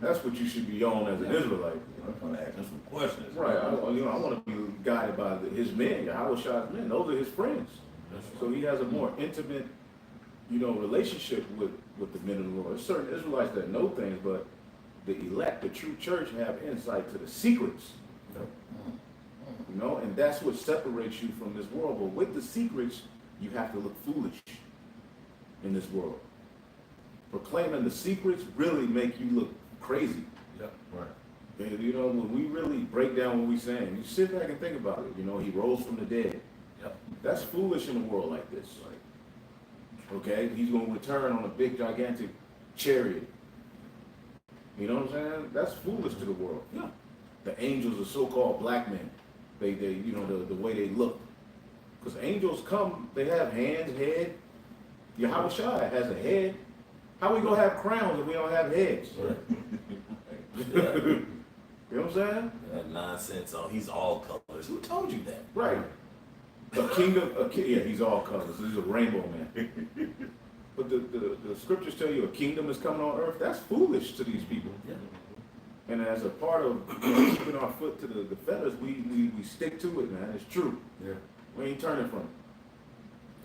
That's what you should be on as an Israelite. I'm going to ask him some questions. Right. I want to be guided by his men, Yahawashi's men. Those are his friends. So he has a more intimate, relationship with the men of the Lord. There's certain Israelites that know things, but the elect, the true church, have insight to the secrets. And that's what separates you from this world. But with the secrets, you have to look foolish in this world. proclaiming the secrets really make you look crazy. Yep. Right. And, you know, when we really break down what we're saying, you sit back and think about it. You know, he rose from the dead. Yep. That's foolish in a world like this. Okay? He's going to return on a big, gigantic chariot. You know what I'm saying? That's foolish to the world. Yeah. The angels are so-called black men. They you know, the way they look. Because angels come, they have hands, head. Yahawashi has a head. How we going to have crowns if we don't have heads? Right. You know what I'm saying? That nonsense. Oh, he's all colors. Who told you that? Right. Yeah, he's all colors. He's a rainbow man. But the scriptures tell you a kingdom is coming on earth. That's foolish to these people. Yeah. And as a part of keeping our foot to the feathers, we stick to it, man. It's true. Yeah. We ain't turning from it.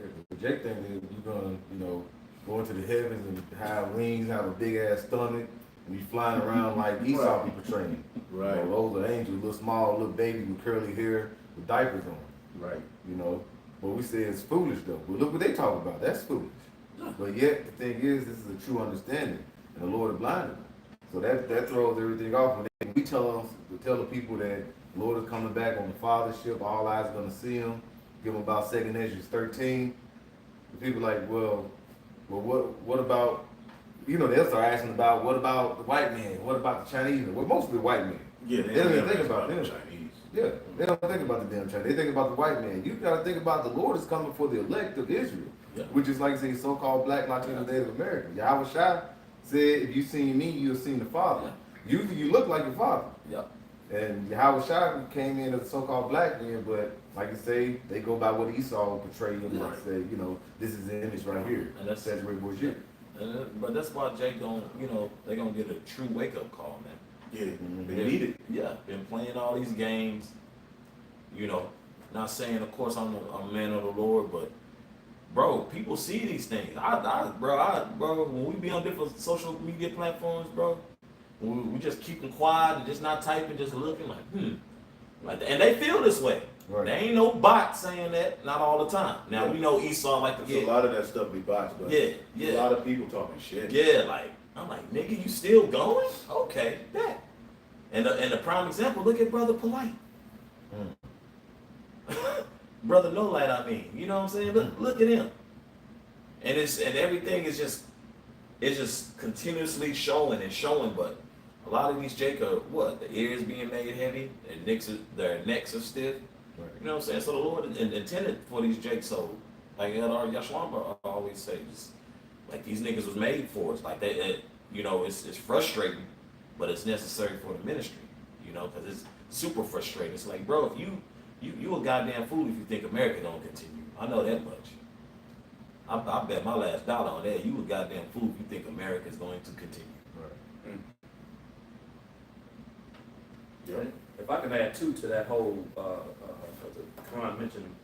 Yeah, the Jake thing is you're gonna, you know, go into the heavens and have wings, have a big ass stomach, and be flying around like Esau be portraying. Right. You know, those are angels, little small, little baby with curly hair, with diapers on. Right. You know, but we say it's foolish though. But look what they talk about. That's foolish. But yet the thing is, this is a true understanding, and the Lord is blinded them. So that throws everything off. When we tell the people that the Lord is coming back on the Fathership, all eyes are gonna see Him. Give them about 2 Ezra 13. The people like, well, what about? You know, they'll start asking about what about the white man? What about the Chinese? Well, mostly the white man. Yeah, They don't even think about them. Chinese. Yeah, they don't think about the damn Chinese. They think about the white man. You got to think about the Lord is coming for the elect of Israel, Yeah. which is like I say, so-called Black Latino Native American. Yahawashi said, "If you seen me, you have seen the Father. You look like your father." Yep. And Yahawashi came in as a so-called black man, but like you say, they go by what Esau portrayed him and say, you know, this is the image right here. And that's saturated bullshit. But that's why Jake don't, you know, they gonna get a true wake up call, man. Yeah, Mhm. they need it. Yeah, been playing all these games. You know, not saying, of course, I'm a man of the Lord, but bro, people see these things. Bro, when we be on different social media platforms, bro, we just keeping quiet and just not typing, just looking like, like, and they feel this way. Right. There ain't no bot saying that, not all the time. Now we know Esau like to There's get, a lot of that stuff be bots, but yeah, a yeah. lot of people talking shit. Yeah, like I'm like, nigga, you still going? Okay, bet. And the prime example, look at Brother Polite. Brother No Light, I mean. You know what I'm saying? Look at him. And everything is just continuously showing and showing, but a lot of these Jake are what? The ears being made heavy, their necks are stiff. Right. You know what I'm saying? So the Lord intended for these Jakes, so like our Yashwamba always say, just, like these niggas was made for us. Like they you know, it's frustrating, but it's necessary for the ministry. You know, because it's super frustrating. It's like, bro, if you a goddamn fool if you think America don't continue. I know that much. I bet my last dollar on that. You a goddamn fool if you think America is going to continue. Right. Yeah. If I can add too to that whole, Khan mentioned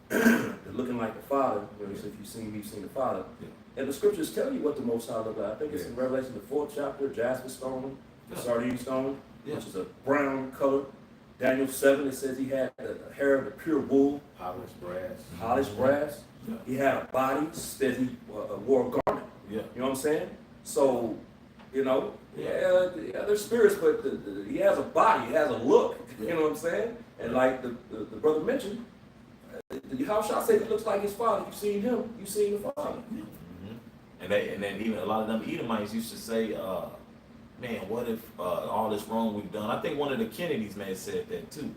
the looking like the Father, where he said, if you've seen me, you've seen the Father. Yeah. And the scriptures tell you what the Most High look like. I think it's in Yes. Revelation, the 4th chapter, jasper stone, the Yeah. sardine stone, Yeah. which is a brown color. Daniel 7, it says he had the hair of the pure wool, Polished brass. polished brass. Yeah. He had a body, said he wore a garment. Yeah. You know what I'm saying? So, you know, yeah, there's spirits, but he has a body, he has a look. You know what I'm saying? And like the brother mentioned, how shall I say he looks like his father? You've seen him, you've seen the Father. And then even a lot of them Edomites used to say, man, what if all this wrong we've done? I think one of the Kennedys man said that too.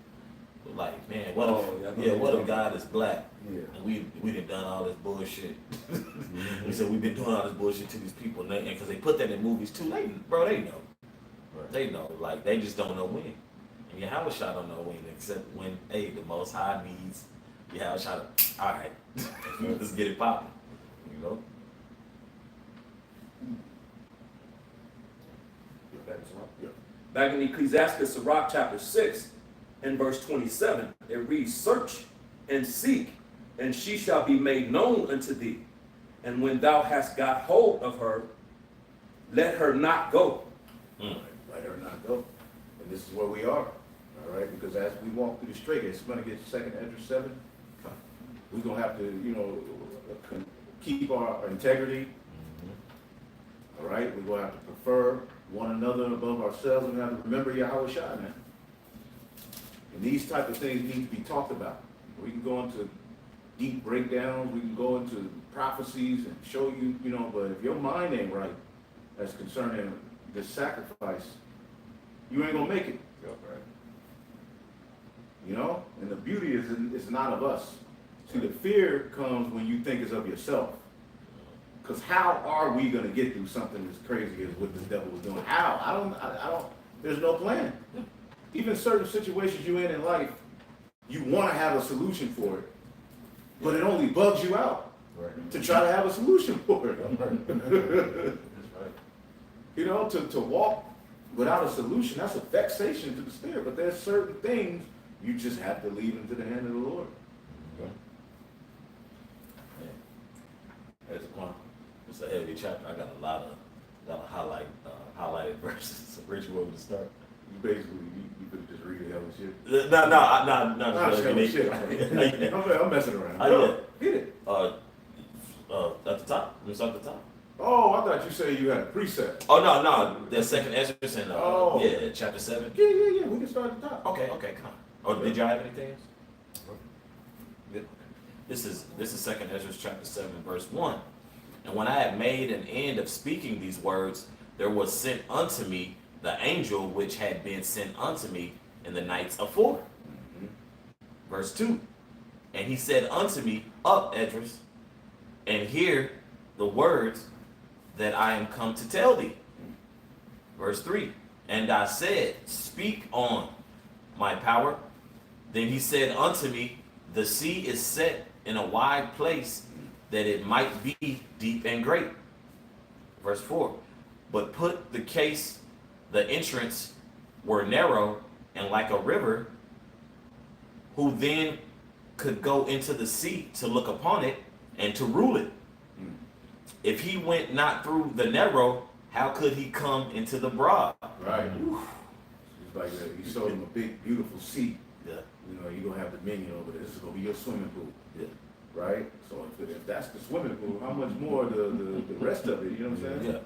Like, man, what if God is black? Yeah. And we done all this bullshit. We said we've been doing all this bullshit to these people, and because they put that in movies too. They know. Right. They know. Like they just don't know when. And Yahawashi don't know when, except when the Most High needs Yahawashi. All right, let's get it popping. You know. Back in Ecclesiastes, Sirach chapter 6, in verse 27, it reads, search and seek, and she shall be made known unto thee. And when thou hast got hold of her, let her not go. Let her not go. And this is where we are. All right, because as we walk through the straight, it's going to get 2 Ezra 7. We're going to have to, you know, keep our integrity. All right, we're gonna have to prefer one another above ourselves, and we have to remember Yahawashi, man. And these type of things need to be talked about. We can go into deep breakdowns, we can go into prophecies and show you, you know, but if your mind ain't right as concerning this sacrifice, you ain't gonna make it. You know? And the beauty is it's not of us. See, the fear comes when you think it's of yourself. Because how are we gonna get through something as crazy as what this devil was doing? How? I don't, there's no plan. Even certain situations you're in life, you wanna have a solution for it, but it only bugs you out to try to have a solution for it. That's right. You know, to walk without a solution, that's a vexation to the spirit. But there's certain things you just have to leave into the hand of the Lord. As a point, it's a heavy chapter. I got a lot of highlighted verses. Rich, you want me to start? You basically, you could just read the hell of shit. No. Not Just hell really of shit. I'm messing around. Hit it. At the top. Let me start at the top. Oh, I thought you said you had a preset. Oh no, the second Ezra and Oh. yeah, chapter 7. Yeah. We can start at the top. Okay, come on. Oh, did y'all have anything else? Good. This is second Ezra chapter 7, verse 1. And when I had made an end of speaking these words, there was sent unto me the angel which had been sent unto me in the nights afore. Mm-hmm. Verse 2. And he said unto me, Up, Esdras, and hear the words that I am come to tell thee. Verse 3. And I said, Speak on, my power. Then he said unto me, The sea is set in a wide place, that it might be deep and great. Verse 4. But put the case, the entrance were narrow and like a river, who then could go into the sea to look upon it and to rule it. If he went not through the narrow, how could he come into the broad? Right. It's like you showed him a big, beautiful sea. Yeah. You know, you're gonna have dominion over this. This is gonna be your swimming pool. Yeah. Right? So if that's the swimming pool, how much more the rest of it, you know what I'm saying? Yeah.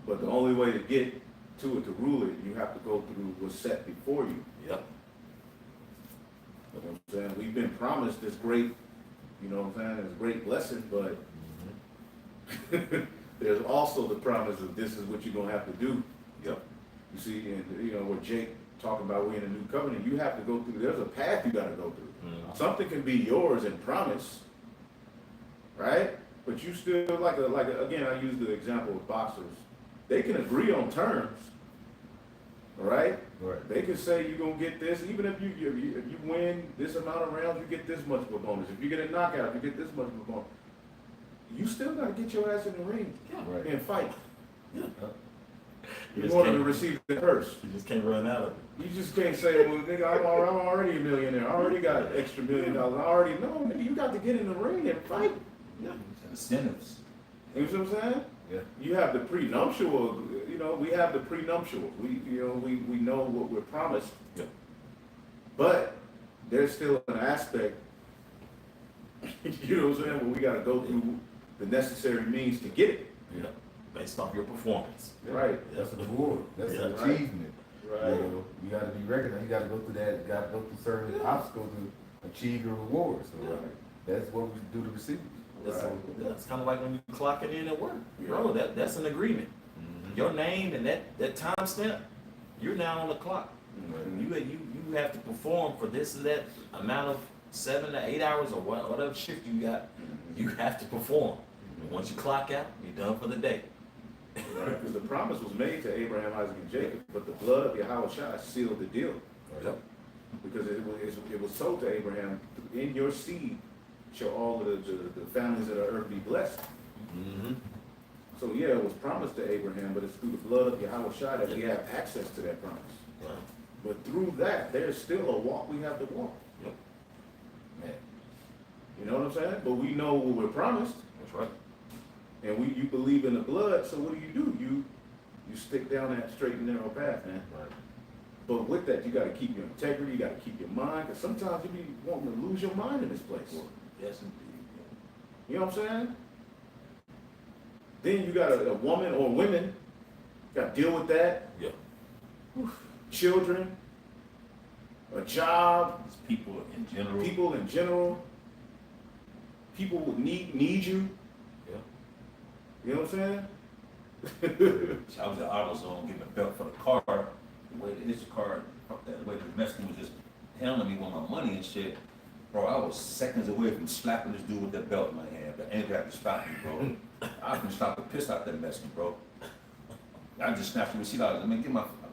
But the only way to get to it, to rule it, you have to go through what's set before you. Yep. You know what I'm saying? We've been promised this great, you know what I'm saying, this great blessing, but there's also the promise of this is what you're gonna have to do. Yep. You see, and you know what Jake talking about, we in a new covenant, you have to go through, there's a path you gotta go through. Something can be yours and promise, right? But you still, again, I use the example of boxers. They can agree on terms, all right? Right. They can say you're gonna get this, even if you win this amount of rounds, you get this much of a bonus. If you get a knockout, you get this much of a bonus. You still gotta get your ass in the ring Right. and fight. Yeah. You want to receive the purse. You just can't run out of it. You just can't say, well, nigga, I'm already a millionaire. I already got extra $1 million. I already know, nigga, you got to get in the ring and fight. Yeah. Incentives. You know what I'm saying? Yeah. You have the prenuptial, you know, we have the prenuptial. We know what we're promised. Yeah. But there's still an aspect, you know what I'm saying, where we got to go through the necessary means to get it. Yeah. Based off your performance. Right. That's a reward. That's an Yeah. achievement. Right. You know, you gotta be recognized. You gotta go through that. You gotta go through certain obstacles to achieve your reward. So Yeah. that's what we do to receive. It's kind of like when you clocking in at work. Yeah. Bro, that's an agreement. Your name and that time stamp, you're now on the clock. You have to perform for this or that amount of 7 to 8 hours or whatever shift you got. You have to perform. And once you clock out, you're done for the day. Right, because the promise was made to Abraham, Isaac, and Jacob, but the blood of Yahawashi sealed the deal. Yep. Because it was told to Abraham, in your seed shall all of the families of the earth be blessed. Mm-hmm. So yeah, it was promised to Abraham, but it's through the blood of Yahawashi that we have access to that promise. Right. But through that, there's still a walk we have to walk. Yep. Man. You know what I'm saying? But we know what we're promised. That's right. And you believe in the blood, so what do? You stick down that straight and narrow path, man. Right. But with that, you gotta keep your integrity, you gotta keep your mind, because sometimes you be wanting to lose your mind in this place. Yes, indeed. You know what I'm saying? Then you got a woman or women, got to deal with that. Yeah. Children, a job, It's people in general. people in general. People would need you. Yeah. You know what I'm saying? I was at AutoZone getting a belt for the car. The way this car, the way the Mexican was just handling me with my money and shit. Bro, I was seconds away from slapping this dude with that belt in my hand. But Andrew had to stop me, bro. I can stop the piss out that Mexican, bro. I just snatched the receipt out.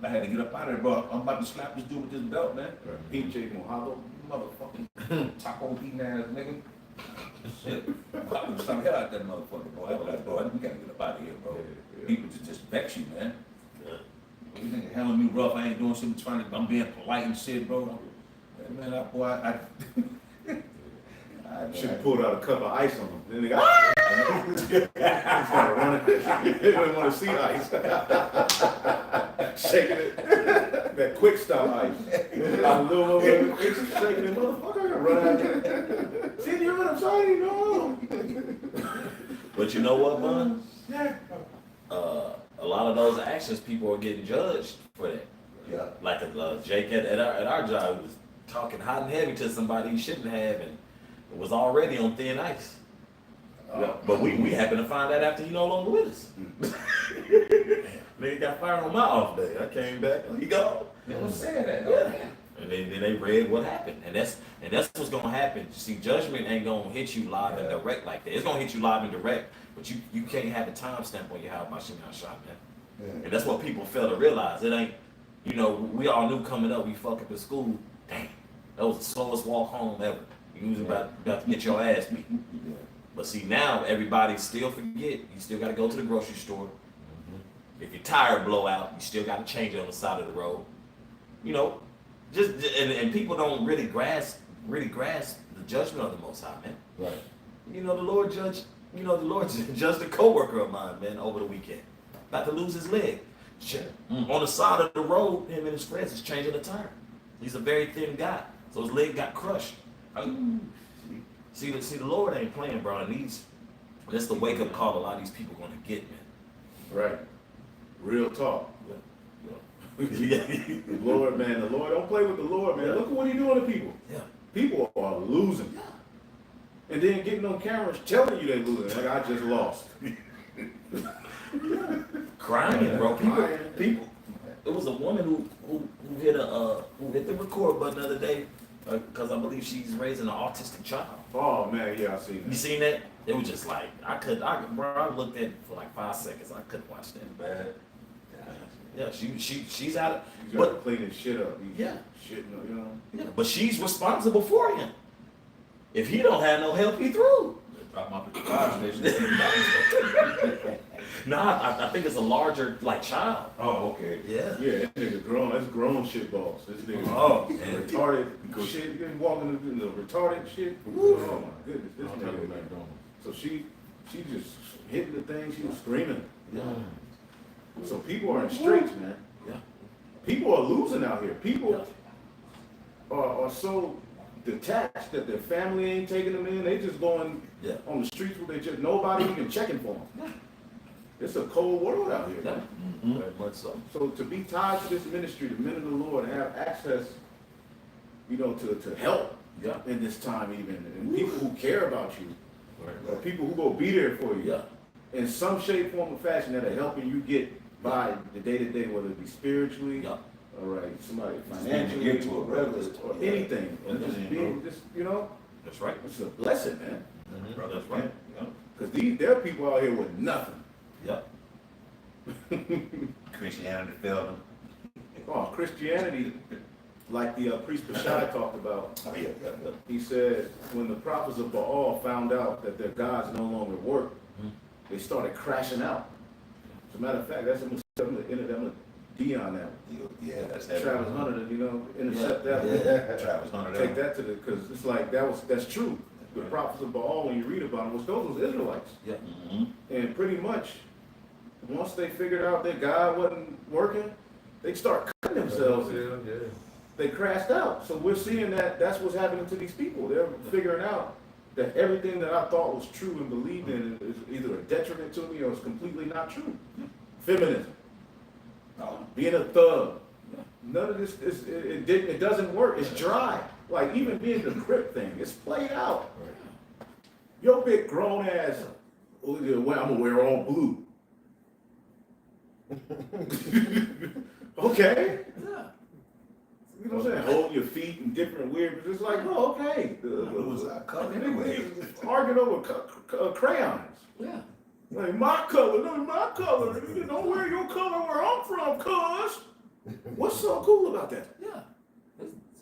I had to get up out of there, bro. I'm about to slap this dude with this belt, man. PJ Mojado. Motherfucking taco eating ass nigga. Shit. I was trying to hell out that motherfucker, bro. I was like, bro, we gotta get up out of here, bro. People just vex you, man. You think handling me rough, I ain't doing something, I'm being polite and shit, bro. Man, I Should have pulled out a cup of ice on him. Then they got started running. They didn't want to see ice. Shaking it. That quick stop ice. I'm a little over shaking it, motherfucker. Run out there. See, you're what I'm sorry, no. But you know what, Bun? A lot of those actions, people are getting judged for that. Yeah. Like Jake at our job was talking hot and heavy to somebody he shouldn't have, and it was already on thin ice. But we happened to find out after he no longer with us. Nigga got fired on my off day. I came back. He gone. They don't say that. Yeah. And then they read what happened, and that's what's gonna happen. See, judgment ain't gonna hit you live and direct like that. It's gonna hit you live and direct, but you can't have a timestamp on your Yahawashi shot, man. Yeah. And that's what people fail to realize. It ain't, we all knew coming up, we fuck up at school. Damn, that was the slowest walk home ever. You was about to get your ass beat. But see, now everybody still forget. You still got to go to the grocery store. If your tire blow out, you still got to change it on the side of the road. And people don't really grasp the judgment of the Most High, man. Right. The Lord judged a coworker of mine, man, over the weekend. About to lose his leg. On the side of the road, him and his friends is changing the tire. He's a very thin guy, so his leg got crushed. See, the Lord ain't playing, bro. And that's the wake up call a lot of these people gonna get, man. Right. Real talk. Yeah. The Lord, man. The Lord, don't play with the Lord, man. Yeah. Look at what He's doing to people. Yeah. People are losing. And then getting on cameras telling you they losing. Like, I just lost. Crying, bro. Crying. People. It was a woman who hit the record button the other day because I believe she's raising an autistic child. Oh, man, yeah, I see You that. seen that? It was just like I looked at it for like 5 seconds. I couldn't watch that. Bad. Yeah, she's out of. You got to But clean his shit up. He's Yeah. shitting, yeah, but she's responsible for him. If he don't have no help, he through. Drop him off at the fire station. Nah, I think it's a larger child. Oh, okay. Yeah. Yeah, that nigga grown. That's grown shit balls. This nigga Man. retarded shit. You been walking in the retarded shit. Oh my goodness, this nigga. Man. So she just hitting the thing. She was screaming. Yeah. So people are in straits, man. Yeah. People are losing out here. People are so detached that their family ain't taking them in. They just going on the streets where they just nobody even checking for them. It's a cold world out here. Yeah. Man. Mm-hmm. Very much so. So to be tied to this ministry, the men of the Lord, and have access, to help in this time even, and people who care about you, or people who go be there for you, in some shape, form, or fashion that are helping you get by the day-to-day, whether it be spiritually, all right, somebody financially, Get to it, brother. or anything, or just being, That's right. it's a blessing, man. Brother, That's right. Because there are people out here with nothing. Yep. Christianity failed them. Oh, Christianity, like the priest Bashai talked about. Oh, yeah. He said when the prophets of Baal found out that their gods no longer worked, they started crashing out. As a matter of fact, I'm gonna D on that. Yeah, that's heavy. Travis Hunter, intercept that. Yeah. Travis Hunter. Take that to because it's like that's true. The prophets of Baal, when you read about them, those was Israelites. Yeah. Mm-hmm. And pretty much, once they figured out that God wasn't working, they start cutting themselves. They crashed out. So we're seeing that's what's happening to these people. They're figuring out that everything that I thought was true and believed in is either a detriment to me or is completely not true. Feminism, being a thug, none of this, it doesn't work. It's dry. Like even being the Crip thing, it's played out. Your big grown ass, I'm gonna wear all blue. Okay. Yeah. You know what I'm saying? Hold your feet in different weird, but it's like, oh, okay. It was our color anyway. Arguing over crayons. Yeah. Like, my color, no, my color. You don't wear your color where I'm from, cuz. What's so cool about that? Yeah.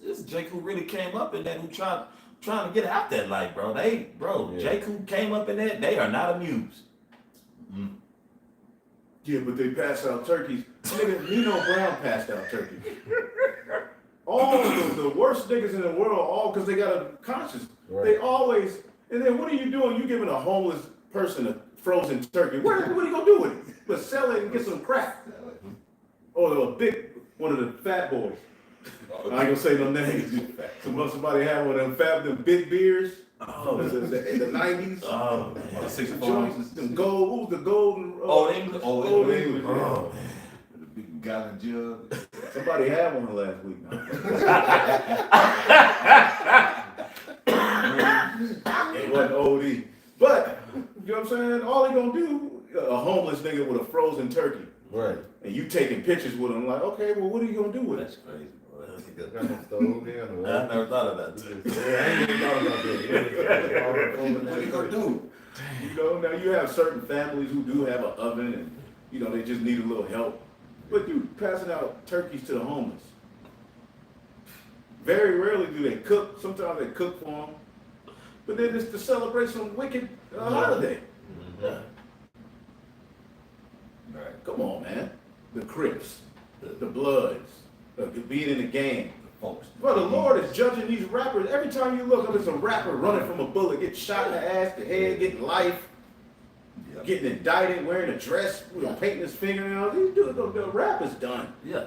This Jake who really came up in that, who trying to get out that light, bro. Jake who came up in that, they are not amused. Yeah, but they pass out turkeys. Nigga, Nino Brown passed out turkeys. All the worst niggas in the world, all because they got a conscience. Right. They always, and then what are you doing? You giving a homeless person a frozen turkey. What are you gonna do with it? But sell it and get some crack. Or one of the fat boys. I ain't gonna say no names. Somebody had one of them big beers. Oh, In the 90s. oh, man. 64 Them gold, what was the golden? Old English. Old English. Oh, The big gallon jug. Somebody had one last week. It wasn't OD. But, you know what I'm saying? All they gonna do, a homeless nigga with a frozen turkey. Right. And you taking pictures with him, like, okay, well, what are you gonna do with That's it? crazy, bro. Got no stove there, no I never thought of that. Yeah, I ain't even thought about that. What are you gonna do? You know, now you have certain families who do have an oven and, you know, they just need a little help. But dude, passing out turkeys to the homeless. Very rarely do they cook. Sometimes they cook for them. But then it's to celebrate some wicked holiday. Yeah. Right. Come on, man. The Crips, the Bloods, being in the gang. Folks. Bro, the Lord is judging these rappers. Every time you look up, it's a rapper running from a bullet, getting shot in the ass, the head, getting life, Yep. getting indicted, wearing a dress, painting his fingernails. These dudes, the rap is done. Yeah.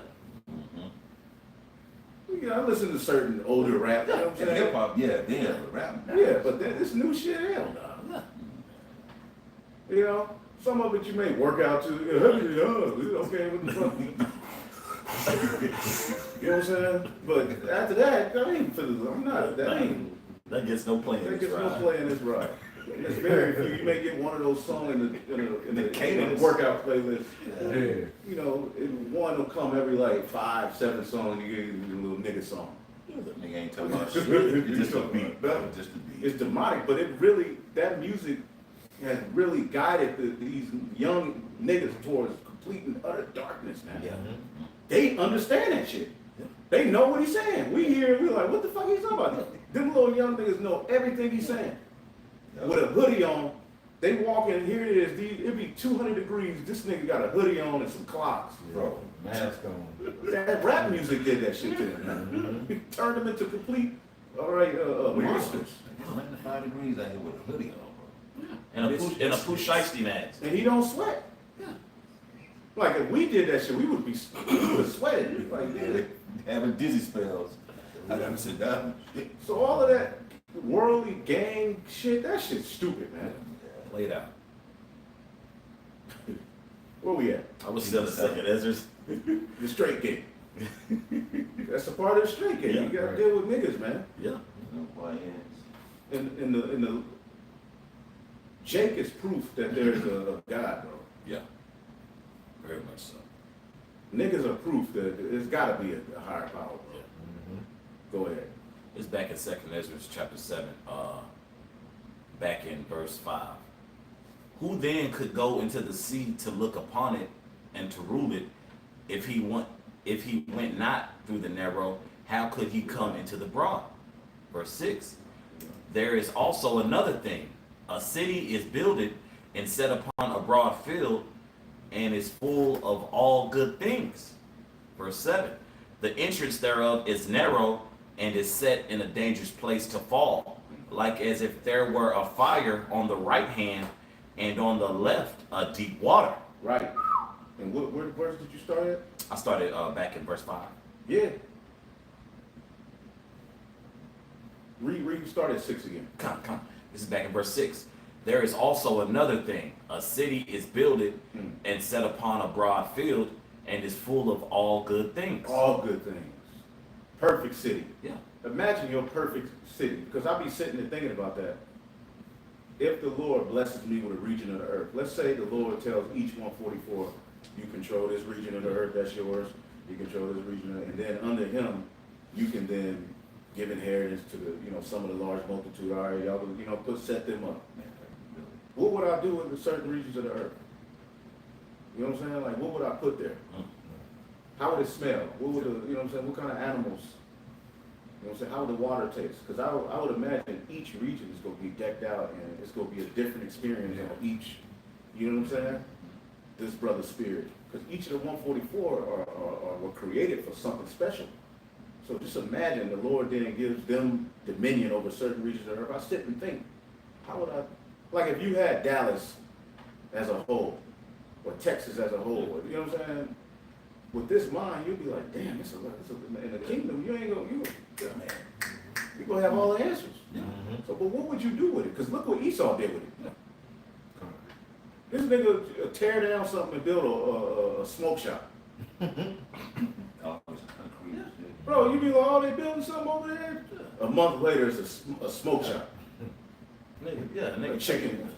You know, I listen to certain older rap. You know what I'm And saying? hip hop, yeah, they have a rap. Yeah, but then this new shit, hell no. Yeah. You know, some of it you may work out to. Okay, what the fuck? You know what I'm saying? But after that, I ain't feeling. I'm not. That gets no play in That this gets no ride. play in this ride. It's very few. You may get one of those songs in the cadence. workout playlist. Yeah. You know, one will come every like 5-7 songs. You get a little nigga song. Nigga ain't talking about shit. It's just a beat. It's just a beat. It's demonic, but it really, that music has really guided these young niggas towards complete and utter darkness, man. Yeah. They understand that shit. They know what he's saying. We hear, we're like, what the fuck he's talking about? Them little young niggas know everything he's saying. With a hoodie on, they walk in, here it is, it be 200 degrees, this nigga got a hoodie on and some clocks. Bro, mask on. That rap music did that shit to them, man. It turned them into complete, monsters. It's 105 degrees out here with a hoodie on, bro. And a push shiesty mask. And he don't sweat. Like if we did that shit, we would have sweated. Like, yeah. Having dizzy spells. I gotta sit down. So all of that worldly gang shit, that shit's stupid, man. Played out. Where we at? I was still a second. Ezra's. The straight game. That's a part of the straight game. Yeah, You gotta right. deal with niggas, man. Yeah. In the Jake is proof that there's a God, bro. Yeah. Very much so. Niggas are proof that there's gotta be a higher power, bro. Go ahead. It's back in 2nd Ezra chapter 7, back in verse 5. Who then could go into the sea to look upon it and to rule it, if he went not through the narrow, how could he come into the broad? Verse 6. There is also another thing. A city is builded and set upon a broad field, and is full of all good things. Verse 7. The entrance thereof is narrow, and is set in a dangerous place to fall, like as if there were a fire on the right hand, and on the left a deep water. Right. And where verse did you start at? I started back in verse 5. Yeah. Start at 6 again. Come. This is back in verse 6. There is also another thing. A city is builded and set upon a broad field and is full of all good things. All good things. Perfect city. Yeah. Imagine your perfect city, because I'll be sitting there thinking about that. If the Lord blesses me with a region of the earth, let's say the Lord tells each 144, you control this region of the earth, that's yours. You control this region, and then under him, you can then give inheritance to the, some of the large multitude. All right, y'all, set them up. What would I do in the certain regions of the earth? You know what I'm saying? Like, what would I put there? How would it smell? What would what kind of animals? You know what I'm saying? How would the water taste? Because I would imagine each region is going to be decked out and it's going to be a different experience on each, you know what I'm saying? This brother's spirit. Because each of the 144 were created for something special. So just imagine the Lord then gives them dominion over certain regions of the earth. I sit and think, how would I, like if you had Dallas as a whole, or Texas as a whole, you know what I'm saying? With this mind, you'll be like, damn, in the kingdom, you're gonna have all the answers. So, but what would you do with it? Because look what Esau did with it. This nigga tear down something and build a smoke shop. Bro, you be like, oh, they building something over there? A month later, it's a smoke shop. Nigga, Chicken,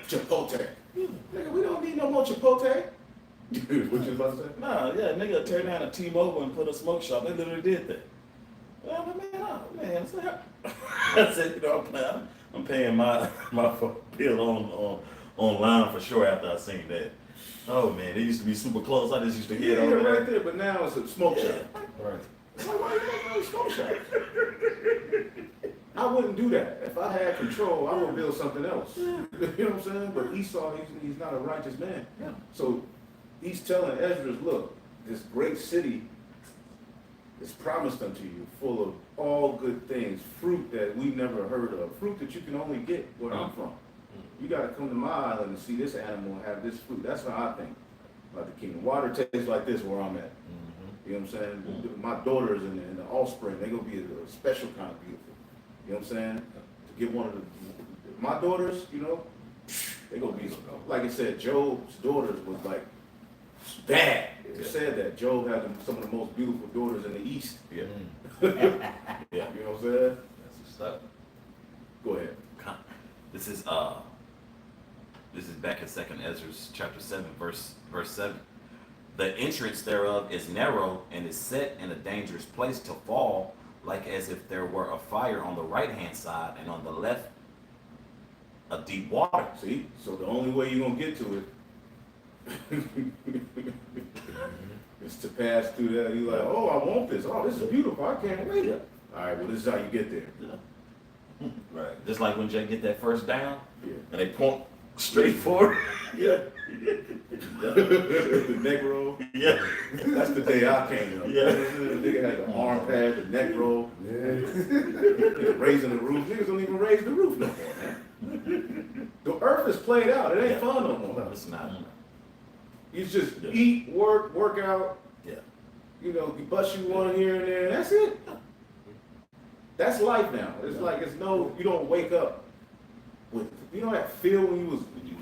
Chipotle. Nigga, we don't need no more Chipotle. Dude, what you about to say? Nah, nigga tear down a T-Mobile and put a smoke shop. They literally did that. Well, man, I said, I'm paying my bill online for sure after I seen that. Oh man, they used to be super close. I just used to hear it over right there, but now it's a smoke shop. Right. Like, why you making a smoke shop? I wouldn't do that. If I had control, I would build something else. You know what I'm saying? But Esau, he's not a righteous man. Yeah. So he's telling Ezra, look, this great city is promised unto you, full of all good things, fruit that we've never heard of, fruit that you can only get where I'm from. You got to come to my island and see this animal and have this fruit. That's how I think about the kingdom. Water tastes like this where I'm at. You know what I'm saying? My daughters and the offspring, they're going to be a special kind of beautiful. You know what I'm saying? To get one of my daughters, they're going to be, like I said, Job's daughters was like bad. It said that Job had some of the most beautiful daughters in the East. Yeah. You know what I'm saying? That's what's up. Go ahead. This is back in 2nd Ezra chapter 7, verse 7. The entrance thereof is narrow and is set in a dangerous place to fall, like as if there were a fire on the right hand side and on the left a deep water. See? So the only way you're going to get to it is to pass through that. You're like, oh, I want this. Oh, this is beautiful. I can't wait. All right, well, this is how you get there. Right. Just like when Jay get that first down Yeah. and they point straight forward. Yeah. The neck roll. Yeah. That's the day I came up. Yeah. The nigga had the arm pad, the neck roll. Yeah. Raising the roof. Niggas don't even raise the roof no more, man. The earth is played out. It ain't fun no more. No, it's not. You just eat, work out. Yeah. You bust you one here and there. That's it. That's life now. It's like you don't wake up with, that feel when you was,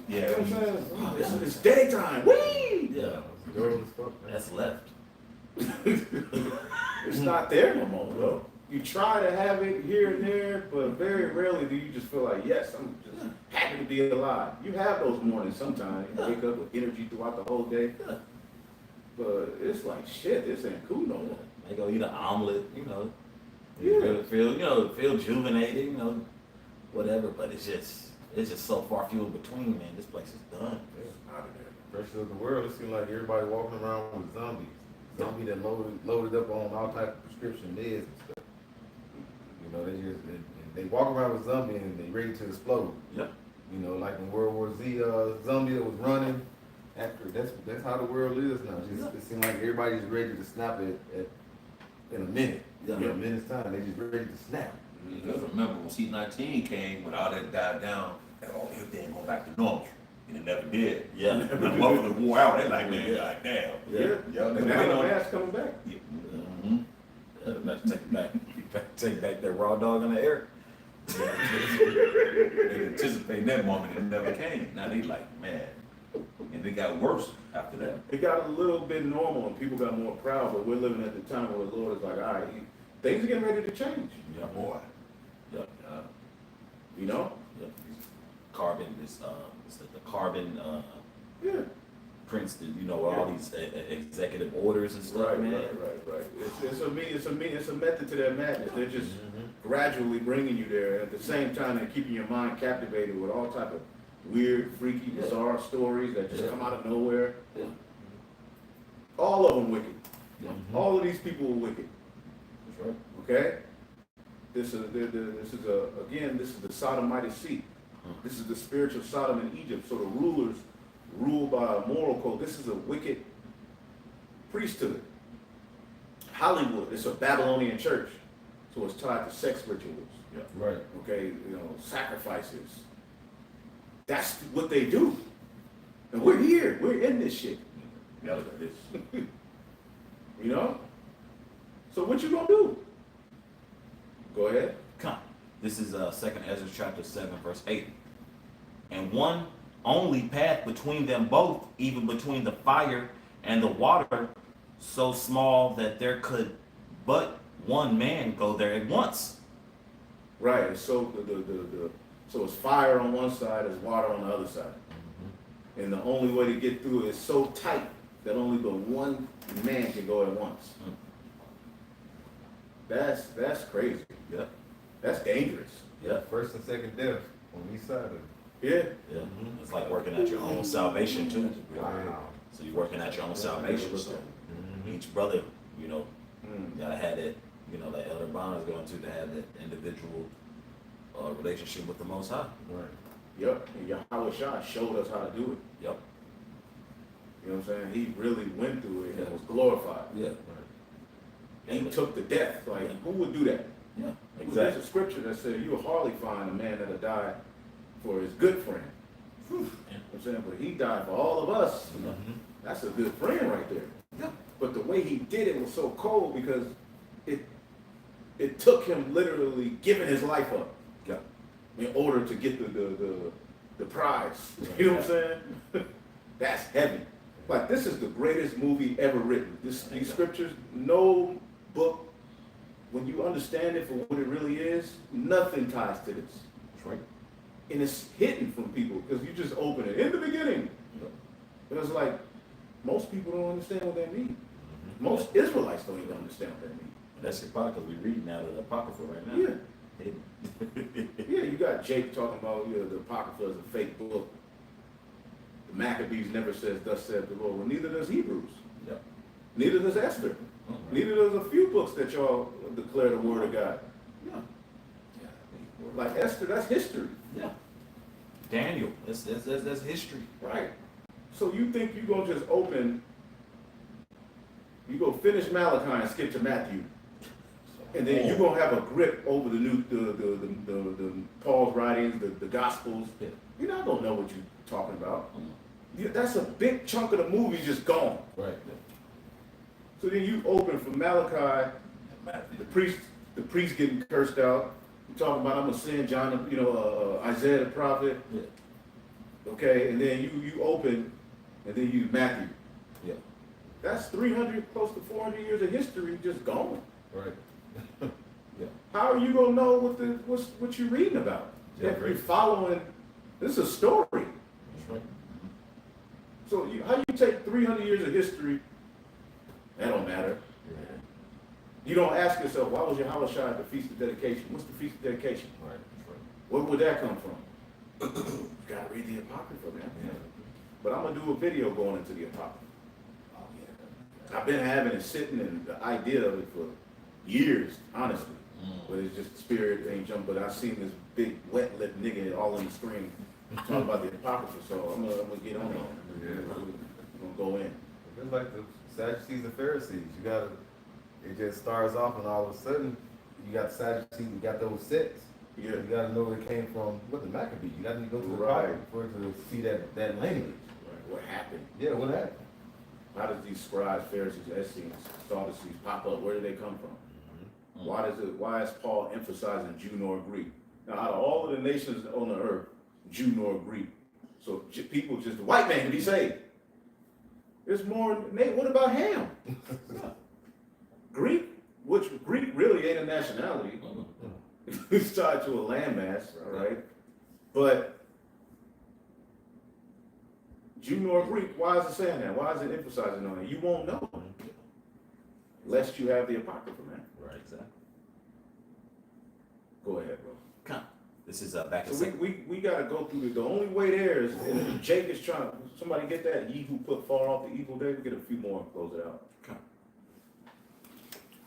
you know what I'm saying? Oh, it's daytime. Whee! Yeah. That's left. It's not there no more, bro. You try to have it here and there, but very rarely do you just feel like, yes, I'm just happy to be alive. You have those mornings sometimes. You wake up with energy throughout the whole day. But it's like, shit, this ain't cool no more. They go eat an omelet, Yeah. feel juvenated, whatever, but it's just so far few in between, man. This place is done. Out of there. Rest of the world, it seems like everybody walking around with zombies. Zombies that loaded up on all type of prescription meds and stuff. They walk around with zombies and they ready to explode. Yep. Like in World War Z, zombie that was running. After that's how the world is now. It seems like everybody's ready to snap it in a minute. Yeah. In a minute's time, they just ready to snap. Because remember, when C-19 came, when all that died down, everything go back to normal. And it never did. Yeah. When the motherfuckers wore out, they like, man, like, damn. Yeah. Yeah. And now the mask coming back. Mm-hmm. Let's take it back. Take back that raw dog in the air. They anticipating that moment and it never came. Now they like, man, and they got worse after that. It got a little bit normal and people got more proud, but we're living at the time where the Lord is like, all right, things are getting ready to change. Yeah, boy. Yep. You know? Yep. Carbon is it's the carbon Yeah. Princeton, you know, all these executive orders and stuff, Right, man. right. It's a method to that madness. They're just gradually bringing you there. At the same time, they're keeping your mind captivated with all type of weird, freaky, bizarre stories that just come out of nowhere. Yeah. All of them wicked. Yeah. All of these people were wicked. That's right. Okay? This is the sodomite seat. This is the spiritual Sodom in Egypt. So the rulers rule by a moral code. This is a wicked priesthood. Hollywood, it's a Babylonian church. So it's tied to sex rituals. Yeah. Right. Okay, sacrifices. That's what they do. And we're here. We're in this shit. Yeah, look at this. You know? So what you gonna do? Go ahead. Come. This is 2nd Ezra chapter 7, verse 8. And one only path between them both, even between the fire and the water, so small that there could but one man go there at once. Right. And so so it's fire on one side, there's water on the other side. And the only way to get through it is so tight that only the one man can go at once. That's crazy. Yep. That's dangerous. Yep. First and second death on each side of it. Yeah. Yeah. It's like working at your own salvation too. Wow. So you're working at your own salvation. So each brother, gotta have that, that elder bond is going to have that individual relationship with the Most High. Right. Yep. And Yahawashi showed us how to do it. Yep. You know what I'm saying? He really went through it and was glorified. Yeah. He took the death. Like, who would do that? Yeah. There's Exactly. a scripture that said you will hardly find a man that'll die for his good friend. You know what I'm saying? But he died for all of us. That's a good friend right there. Yeah. But the way he did it was so cold because it took him literally giving his life up Yeah. in order to get the prize. You know what I'm saying? That's heavy. Like, this is the greatest movie ever written. These scriptures, no book, when you understand it for what it really is, nothing ties to this. That's right. And it's hidden from people because you just open it in the beginning. But it's like, most people don't understand what that means. Most Israelites don't even understand what that means. That's the part because we're reading out of the Apocrypha right now. Yeah. Yeah, you got Jake talking about the Apocrypha is a fake book. The Maccabees never says, thus said the Lord. Well, neither does Hebrews. Yep. Neither does Esther. Neither does a few books that y'all declare the word of God. Yeah. Like Esther, that's history. Yeah. Daniel, that's history. Right. So you think you're going to just open, you go finish Malachi and skip to Matthew, and then you're going to have a grip over the Paul's writings, the Gospels. Yeah. You're not going to know what you're talking about. That's a big chunk of the movie just gone. Right. So then you open from Malachi, the priest getting cursed out. You talking about I'm gonna send John, Isaiah the prophet. Yeah. Okay, and then you open, and then you Matthew. Yeah. That's 300, close to 400 years of history just gone. Right. Yeah. How are you gonna know what you're reading about? Yeah, If you're right. following, this is a story. That's right. So how you take 300 years of history? That don't matter. Yeah. You don't ask yourself, why was Yahawashi at the Feast of Dedication? What's the Feast of Dedication? Right. That's right. Where would that come from? You gotta read the Apocrypha, man. Yeah. But I'm gonna do a video going into the Apocrypha. I've been having it sitting and the idea of it for years, honestly. But it's just the spirit ain't jumping. But I seen this big wet lip nigga all on the screen talking about the Apocrypha, so I'm gonna get on it. Yeah. I'm gonna go in. It's like the Sadducees and Pharisees. It just starts off and all of a sudden, you got the Sadducees, you got those sects. Yeah. You gotta know where it came from, what the Maccabees. You gotta go to the Right. Bible for it to see that language. What happened? Yeah, what happened? How did these scribes, Pharisees, Essenes, Sadducees pop up? Where did they come from? Why is Paul emphasizing Jew nor Greek? Now, out of all of the nations on the earth, Jew nor Greek. So people just, the white man can be saved. There's more, Nate, what about Ham? Greek, which Greek really ain't a nationality. It's tied to a landmass, all right? But Jew nor Greek, why is it saying that? Why is it emphasizing on it? You won't know lest you have the Apocrypha, man. Right, exactly. Go ahead, bro. Come. This is back in So second. we gotta go through the only way there is, and Jake is trying, somebody get that, ye who put far off the evil day, we get a few more and close it out. Come.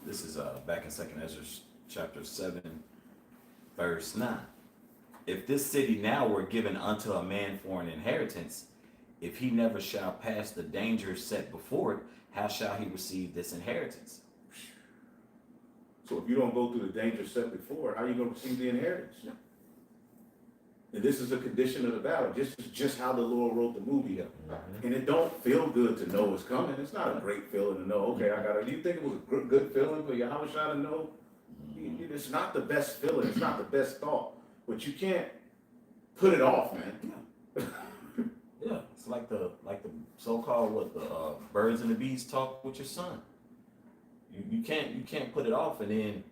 This is back in Second Ezra chapter 7, verse 9. If this city now were given unto a man for an inheritance, if he never shall pass the danger set before it, how shall he receive this inheritance? So if you don't go through the danger set before, how are you gonna receive the inheritance? And this is a condition of the battle. This is just how the Lord wrote the movie up. And it don't feel good to know it's coming. It's not a great feeling to know, okay, do you think it was a good feeling for Yahawashi to know? It's not the best feeling, it's not the best thought, but you can't put it off, man. Yeah, it's like the so-called birds and the bees talk with your son. You can't put it off, and then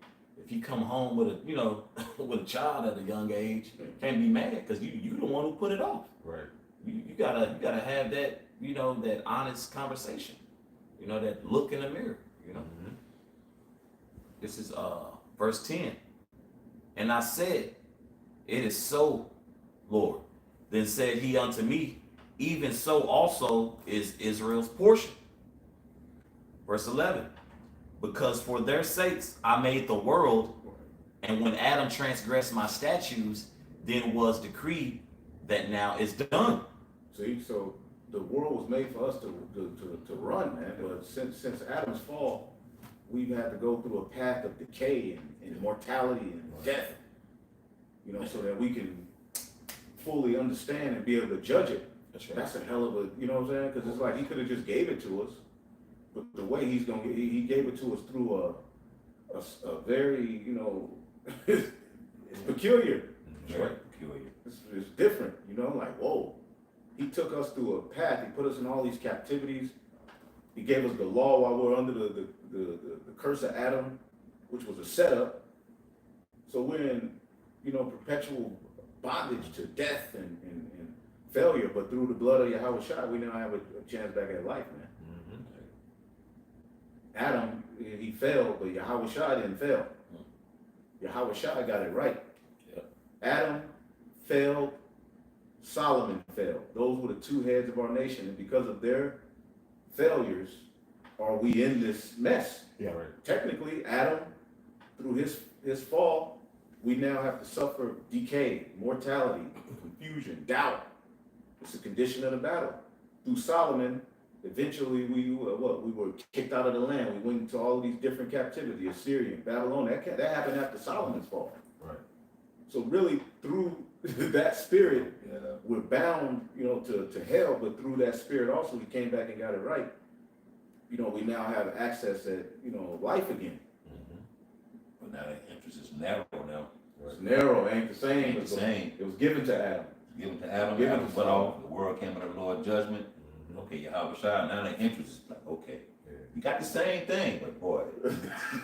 if you come home with a with a child at a young age, can't be mad because you the one who put it off. Right. You gotta have that that honest conversation, that look in the mirror. This is verse 10. And I said, it is so, Lord. Then said he unto me, even so also is Israel's portion. Verse 11. Because for their sakes I made the world, and when Adam transgressed my statutes, then was decreed that now is done. See, so the world was made for us to run, man, but since Adam's fall, we've had to go through a path of decay and mortality and death, so that we can fully understand and be able to judge it. That's right. That's a hell of a, you know what I'm saying? Because it's like he could have just gave it to us, but the way he gave it to us through a very, it's peculiar. That's right. Peculiar. It's different, like, whoa. He took us through a path. He put us in all these captivities. He gave us the law while we were under the curse of Adam, which was a setup. So we're in, perpetual bondage to death and failure. But through the blood of Yahawashi, we now have a chance back at life, man. Adam, he failed, but Yahawashi didn't fail. Yahawashi got it right. Adam failed, Solomon failed. Those were the two heads of our nation, and because of their failures, are we in this mess? Yeah, right. Technically, Adam, through his fall, we now have to suffer decay, mortality, confusion, doubt. It's a condition of the battle. Through Solomon, eventually we were kicked out of the land. We went into all of these different captivity, Assyrian, Babylon. That happened after Solomon's fall. Right. So really, through that spirit, we're bound, to hell. But through that spirit, also, we came back and got it right. We now have access at life again. But now that interest is narrow now. It's narrow, ain't the same. Ain't the same. It was given to Adam. Given to Adam, Given Adam to went Solomon. off, the world came under the Lord's judgment. Okay, Yahawashi, now the interest is like, okay. You got the same thing, but boy,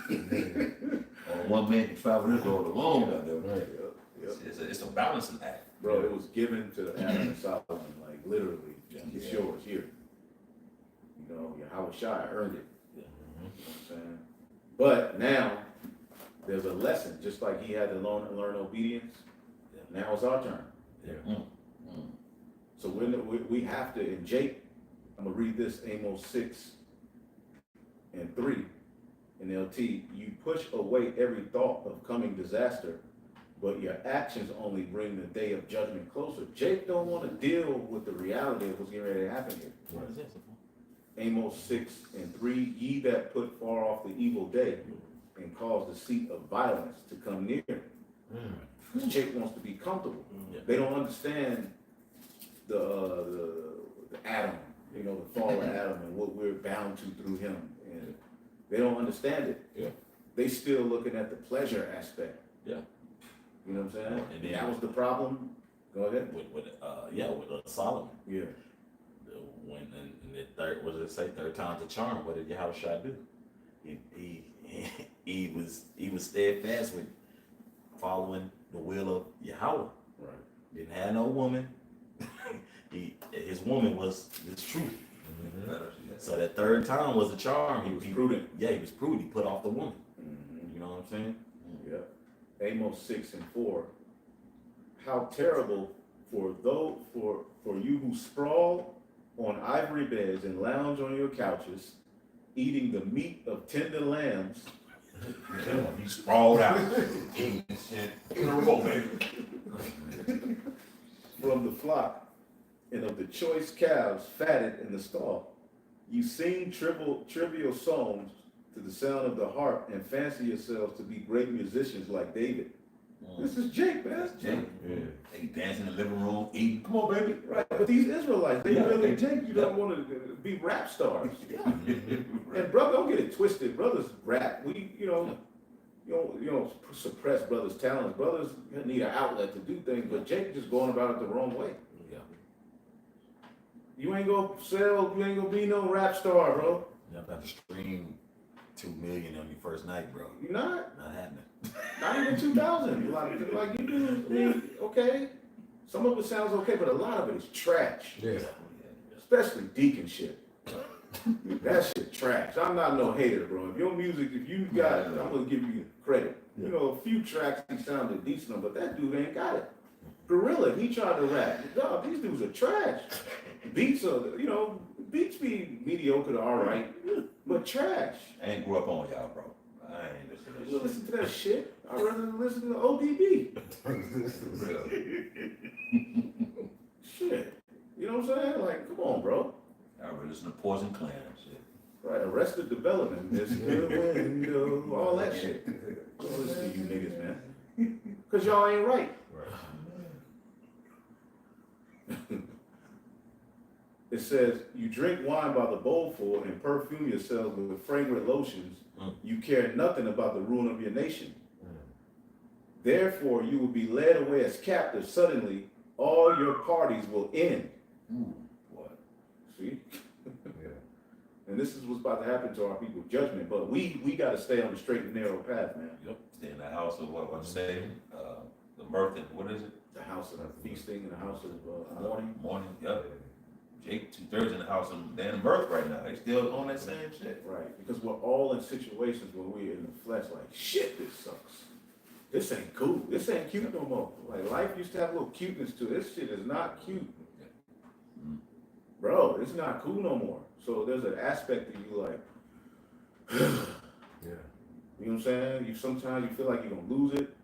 only one man can travel this road alone out there. Right. It's a balancing act. Bro, it was given to Adam and Solomon, like literally. It's yours here. Yahawashi earned it. You know what I'm saying? But now, there's a lesson, just like he had to learn obedience. Now it's our turn. So we have to, and Jake, I'm gonna read this, Amos 6:3 in LT. You push away every thought of coming disaster, but your actions only bring the day of judgment closer. Jake don't want to deal with the reality of what's getting ready to happen here. What is this? Amos 6:3, ye that put far off the evil day and cause the seat of violence to come near. Jake wants to be comfortable. They don't understand the Adam, the fall of Adam and what we're bound to through him. And they don't understand it. they still looking at the pleasure aspect. Yeah. You know what I'm saying? And then- that was the problem. Go ahead. with Solomon. Yeah. When in the third, what did it say? Third time's a charm. What did Yahawashi do? He was steadfast with following the will of Yahweh. Right. Didn't have no woman. His woman was his truth. So that third time was a charm. He was prudent. Yeah, he was prudent. He put off the woman. Mm-hmm. You know what I'm saying? Yep. Amos 6:4. How terrible for you who sprawl on ivory beds and lounge on your couches, eating the meat of tender lambs. He sprawled out, eating this shit in a row, baby. From the flock and of the choice calves fatted in the stall. You sing trivial songs to the sound of the harp and fancy yourselves to be great musicians like David. This is Jake, man. That's Jake. Yeah. They dance in the living room, eating. Come on, baby. Right, but these Israelites, they Yeah, really they- think you don't want to be rap stars. Yeah. And brother, don't get it twisted. Brothers rap. You don't suppress brothers' talents. Brothers need an outlet to do things, but Jake just going about it the wrong way. Yeah. You ain't gonna be no rap star, bro. You have to stream 2 million on your first night, bro. You not. Not happening. Not even 2,000. Like you do. I mean, okay. Some of it sounds okay, but a lot of it is trash. Yeah. Especially deacon shit. That shit trash. I'm not no hater, bro. If your music, if you got it, I'm gonna give you credit. You know, a few tracks he sounded decent on, but that dude ain't got it. Gorilla, he tried to rap. Dog, these dudes are trash. Beats be mediocre to alright, but trash. I ain't grew up on y'all, bro. I ain't listen to You this listen to that shit. I'd rather listen to ODB. Shit. You know what I'm saying? Like, come on, bro. I rather listen to Poison Clan and shit. Right, Arrested Development, Mr. Window, all that shit. Don't listen to you niggas, man. Cause y'all ain't right. It says, you drink wine by the bowlful and perfume yourselves with fragrant lotions. You care nothing about the ruin of your nation. Therefore, you will be led away as captives. Suddenly, all your parties will end. Ooh, boy. See? And this is what's about to happen to our people, judgment. But we got to stay on the straight and narrow path, man. Yep. Stay in the house of what I'm saying. The mirth and what is it? The house of feasting and the house of mourning. Morning. Yep. Jake 2/3 in the house of Dan Mirth right now. They still on that same shit. Right, because we're all in situations where we're in the flesh, like, shit, this sucks. This ain't cool. This ain't cute no more. Like, life used to have a little cuteness to it. This shit is not cute. Bro, it's not cool no more. So there's an aspect that you like, Yeah. you know what I'm saying? Sometimes you feel like you're gonna lose it.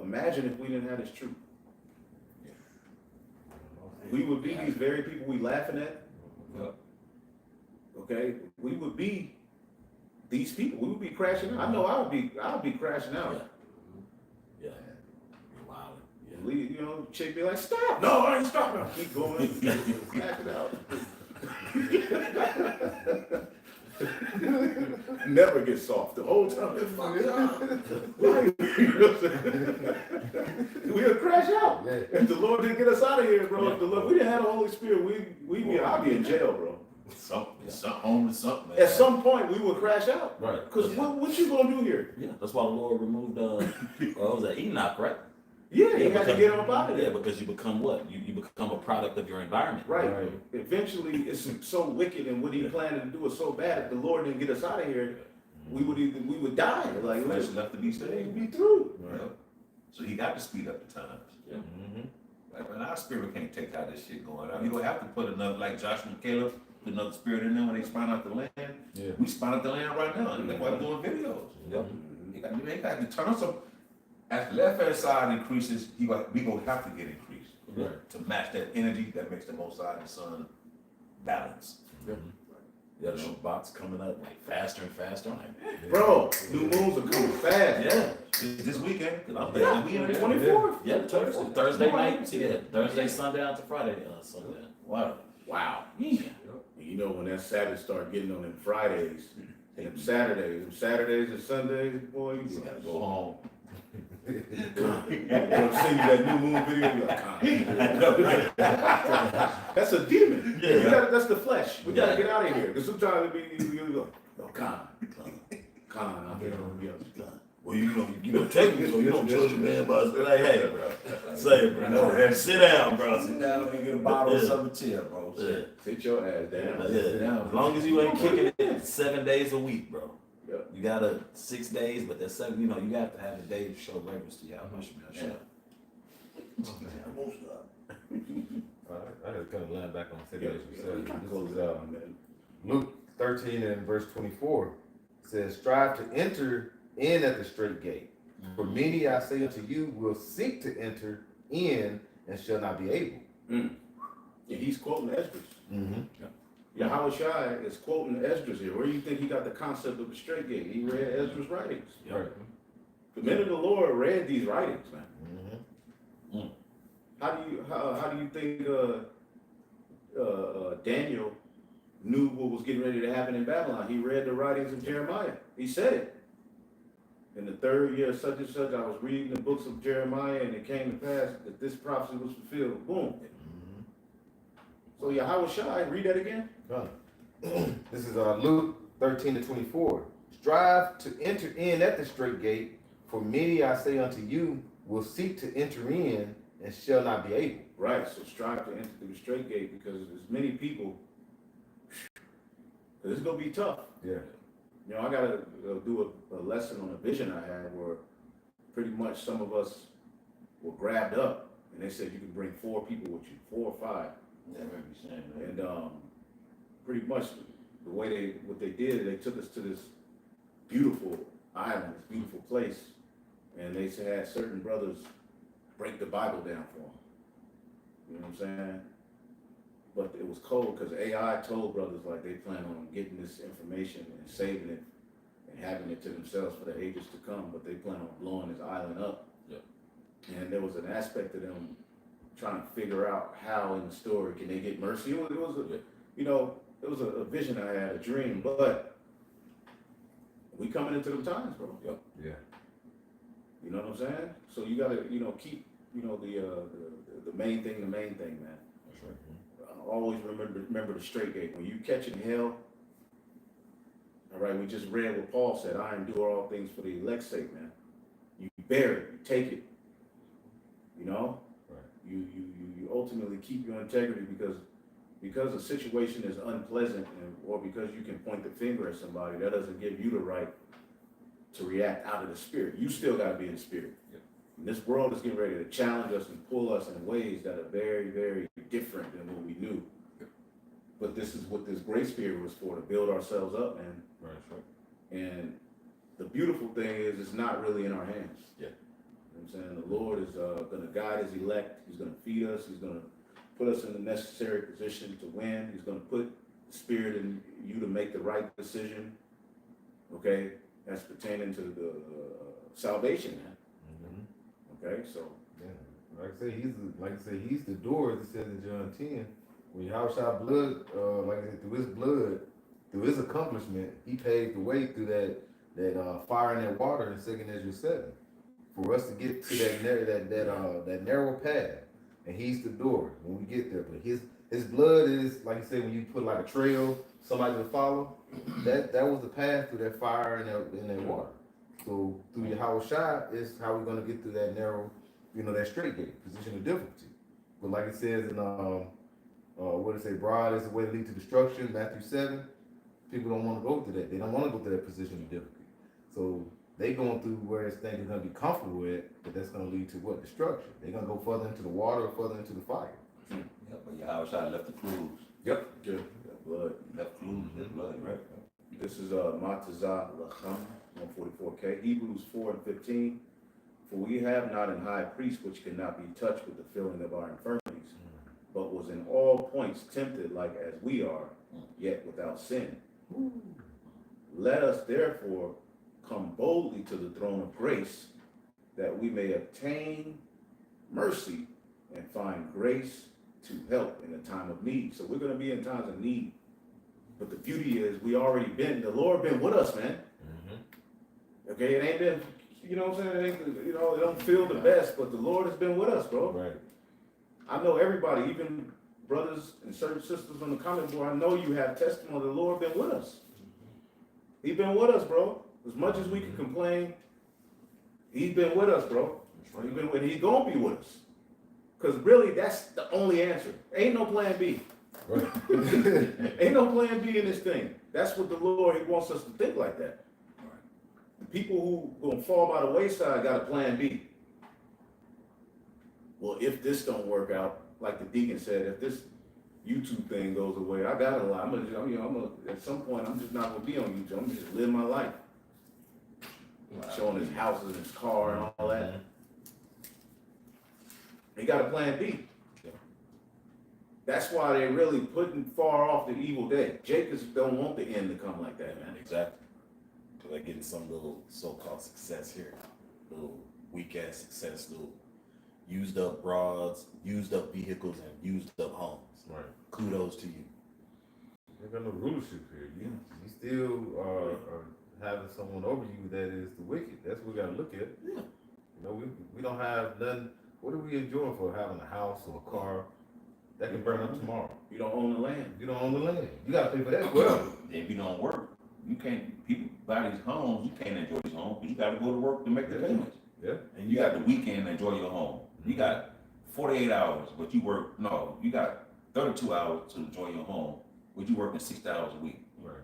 Imagine if we didn't have this truth. We would be these very people we laughing at. Yep. Okay, we would be these people. We would be crashing out. I know I would be crashing out. Yeah. Wow. Yeah. You know, chick be like, stop. No, I ain't stopping. Keep going. Back it out. Never get soft the whole time. We'll crash out. Yeah. If the Lord didn't get us out of here, bro, if we didn't have the Holy Spirit, I'd be in jail, bro. Some home to something. Man. At some point, we would crash out. Right. Because what you gonna do here? Yeah. That's why the Lord removed what was that? Enoch, right? Yeah, you got to get up out of Yeah, there. because you become what? You become a product of your environment. Right. Eventually, it's so wicked, and what he planned to do is so bad. If the Lord didn't get us out of here, we would die. Like, Flesh let's left to be saved. be through. Yep. So he got to speed up the times. Yeah. Like, man, our spirit can't take how this shit going on. You don't have to put another, like Joshua and Caleb, put another spirit in them when they spawn out the land. Yeah. We spawn out the land right now. That's why we're doing videos. Yep. They got to turn some. As the left hand side increases, we gonna have to get increased to match that energy that makes the Most High and the Sun balance. Yeah, the box coming up like faster and faster. I'm like, man. Bro, new moons are coming fast. Yeah. This weekend, Yeah, we in the the 24th. Yeah, Thursday night. Yeah, Thursday, Sunday out to Friday. Sunday. Wow. Yeah. You know, when that Saturday start getting on them Fridays, Them Saturdays and Sundays, boy, you gotta go home. You send you that new moon video, you like, that's a demon. Yeah. That's the flesh. We gotta get out of here. Because sometimes you go, oh, Con, I'm here. Well, you know, take me so you don't judge a man by his, like, hey, bro, say it, bro. No, and sit down, bro. Sit down and get a bottle of something chill, bro. Yeah. Sit your ass down. Yeah. As long as you ain't kicking it 7 days a week, bro. Yep. You got 6 days, but that's 7. You know, you have to have a day to show reverence to Yahawashi. I just kind of land back on Yeah, This close is it out, man. Luke 13 and verse 24. It says, strive to enter in at the straight gate. For many, I say unto you, will seek to enter in and shall not be able. Yeah, he's quoting Esdras. Mm-hmm. Yahawashi is quoting Esdras here. Where do you think he got the concept of the straight gate? He read Esdras' writings. Right. The men of the Lord read these writings, man. Mm-hmm. How do you think Daniel knew what was getting ready to happen in Babylon? He read the writings of Jeremiah. He said it. In the 3rd year, such and such, I was reading the books of Jeremiah, and it came to pass that this prophecy was fulfilled. Boom. Mm-hmm. So Yahawashi, read that again. This is Luke 13 to 24. Strive to enter in at the straight gate, for many, I say unto you, will seek to enter in and shall not be able. Right, so strive to enter through the straight gate, because there's many people. This is gonna be tough. Yeah. You know, I gotta do a lesson on a vision I had where pretty much some of us were grabbed up, and they said you can bring 4 people with you, 4 or 5. And pretty much the way what they did, they took us to this beautiful island, this beautiful place, and they had certain brothers break the Bible down for them. You know what I'm saying? But it was cold because AI told brothers like they plan on getting this information and saving it and having it to themselves for the ages to come, but they plan on blowing this island up. Yep. And there was an aspect of them trying to figure out how in the story can they get mercy. It was a vision I had, a dream, but we coming into them times, bro. Yep. Yeah. You know what I'm saying? So you gotta, keep, the main thing, man. That's right. Always remember the straight gate. When you catching hell, all right, we just read what Paul said, I endure all things for the elect's sake, man. You bear it, you take it. You know? Right. You ultimately keep your integrity because a situation is unpleasant or because you can point the finger at somebody, that doesn't give you the right to react out of the spirit. You still gotta be in the spirit. Yep. And this world is getting ready to challenge us and pull us in ways that are very, very different than what we knew. Yep. But this is what this grace period was for, to build ourselves up, man. Right, that's right. And the beautiful thing is it's not really in our hands. Yeah. You know what I'm saying? The Lord is going to guide his elect. He's going to feed us. He's going to put us in the necessary position to win. He's going to put the spirit in you to make the right decision. Okay? That's pertaining to the salvation, man. Okay, so Yeah. Like I say, he's the door, as it says in John 10. When Yahawashi blood, like I said, through his accomplishment, he paved the way through that fire and that water in 2nd Ezra 7. For us to get to that narrow path. And he's the door when we get there. But his blood is, like you said, when you put like a trail, somebody to follow, that was the path through that fire and that water. So through Yahawashi is how we're gonna get through that narrow, that straight gate, position of difficulty. But like it says in what it say, broad is the way to lead to destruction, Matthew 7. People don't want to go through that. They don't want to go through that position of difficulty. So they going through where it's things they're gonna be comfortable with, but that's gonna lead to what? Destruction. They're gonna go further into the water or further into the fire. Yeah, but Yahawashi left the clues. Yep. Good. Blood. Left clues, his blood, right? This is Matazah Lacham, 144K, Hebrews 4 and 15. For we have not an high priest which cannot be touched with the feeling of our infirmities, but was in all points tempted like as we are, yet without sin. Let us therefore come boldly to the throne of grace, that we may obtain mercy and find grace to help in the time of need. So we're going to be in times of need. But the beauty is the Lord been with us, man. Okay, it ain't been, you know what I'm saying? It ain't, you know, it don't feel the best, but the Lord has been with us, bro. Right. I know everybody, even brothers and certain sisters on the comment board, I know you have testimony. The Lord been with us. He been with us, bro. As much as we can complain, he's been with us, bro. He's been with, he's gonna be with us. Cause really, that's the only answer. Ain't no plan B. Right. Ain't no plan B in this thing. That's what the Lord, he wants us to think like that. The people who gonna fall by the wayside got a plan B. Well, if this don't work out, like the deacon said, if this YouTube thing goes away, I got a lot. At some point, I'm just not gonna be on YouTube. I'm gonna just live my life. Showing his houses and his car and all that. They got a plan B. That's why they're really putting far off the evil day. Jacobs don't want the end to come like that, man. Exactly. Because they're getting some little so-called success here. Little weak-ass success, little used up broads, used up vehicles, and used up homes. Right. Kudos to you. There's got no rulership here. You still are having someone over you that is the wicked. That's what we got to look at. Yeah. You know, we don't have nothing. What are we enjoying for having a house or a car that can burn up tomorrow? You don't own the land. You don't own the land. You got to pay for that as well. If you don't work, you can't, people buy these homes, you can't enjoy these homes, but you gotta go to work to make the payments. Yeah. And you got the weekend to enjoy your home. You got 48 hours, but you work, no, you got 32 hours to enjoy your home, but you working 6 hours a week Right.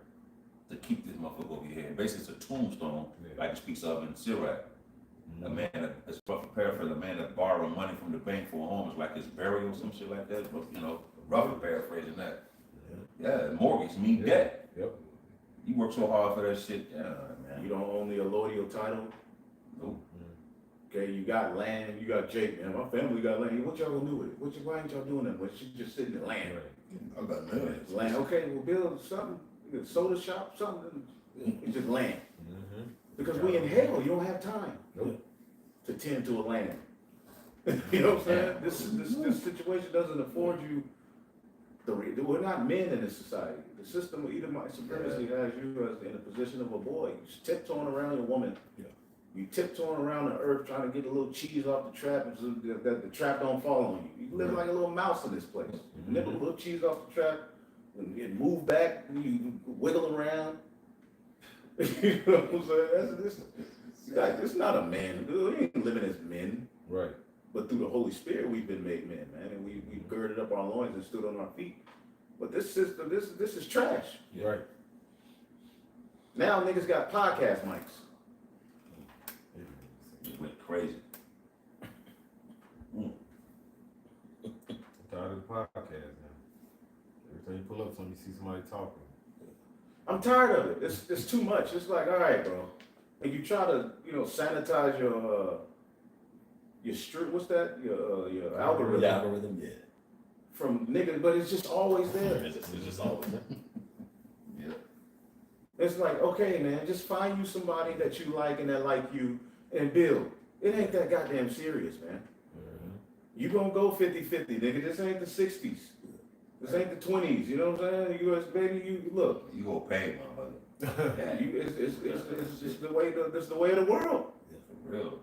to keep this motherfucker over your head. Basically, it's a tombstone, Yeah. like it speaks of in Sirach. A man that, it's rough to paraphrase, a man that borrowed money from the bank for a home is like his burial, some shit like that, but you know, rough paraphrasing that. Yeah, mortgage mean debt. Yep. You work so hard for that shit, yeah, man. You don't own the allodial title. Nope. Okay, you got land, you got Jake, man. My family got land. What y'all gonna do with it? Why ain't y'all doing that? Well, she just sitting in land. I got millions. Land. Okay, we'll build something. You get a soda shop, something. It's just land. Because we in hell, you don't have time to tend to a land. You know what I'm saying? This situation doesn't afford you. We're not men in this society. The system of Edomite supremacy has you as in a position of a boy. You tiptoeing around your woman. You tiptoeing around the earth trying to get a little cheese off the trap so that the trap don't fall on you. You live like a little mouse in this place. You nibble a little cheese off the trap and move back, you wiggle around. You know what I'm saying? It's not a man. We ain't living as men. Right. But through the Holy Spirit, we've been made men, man, and we girded up our loins and stood on our feet. But this system, this is trash. Right. Now niggas got podcast mics. It went crazy. I'm tired of the podcast now. Every time you pull up something, you see somebody talking. I'm tired of it. It's too much. It's like, all right, bro. And you try to, sanitize your street. What's that? Your algorithm. The algorithm, yeah. From niggas, but it's just always there. It's just always there. Yeah. It's like, okay, man, just find you somebody that you like and that like you and build. It ain't that goddamn serious, man. You gonna go 50-50, nigga. This ain't the 60s. This ain't the 20s. You know what I'm saying? US baby, you look. You gonna pay, motherfucker. Yeah, it's just the way the way of the world. Yeah, for real.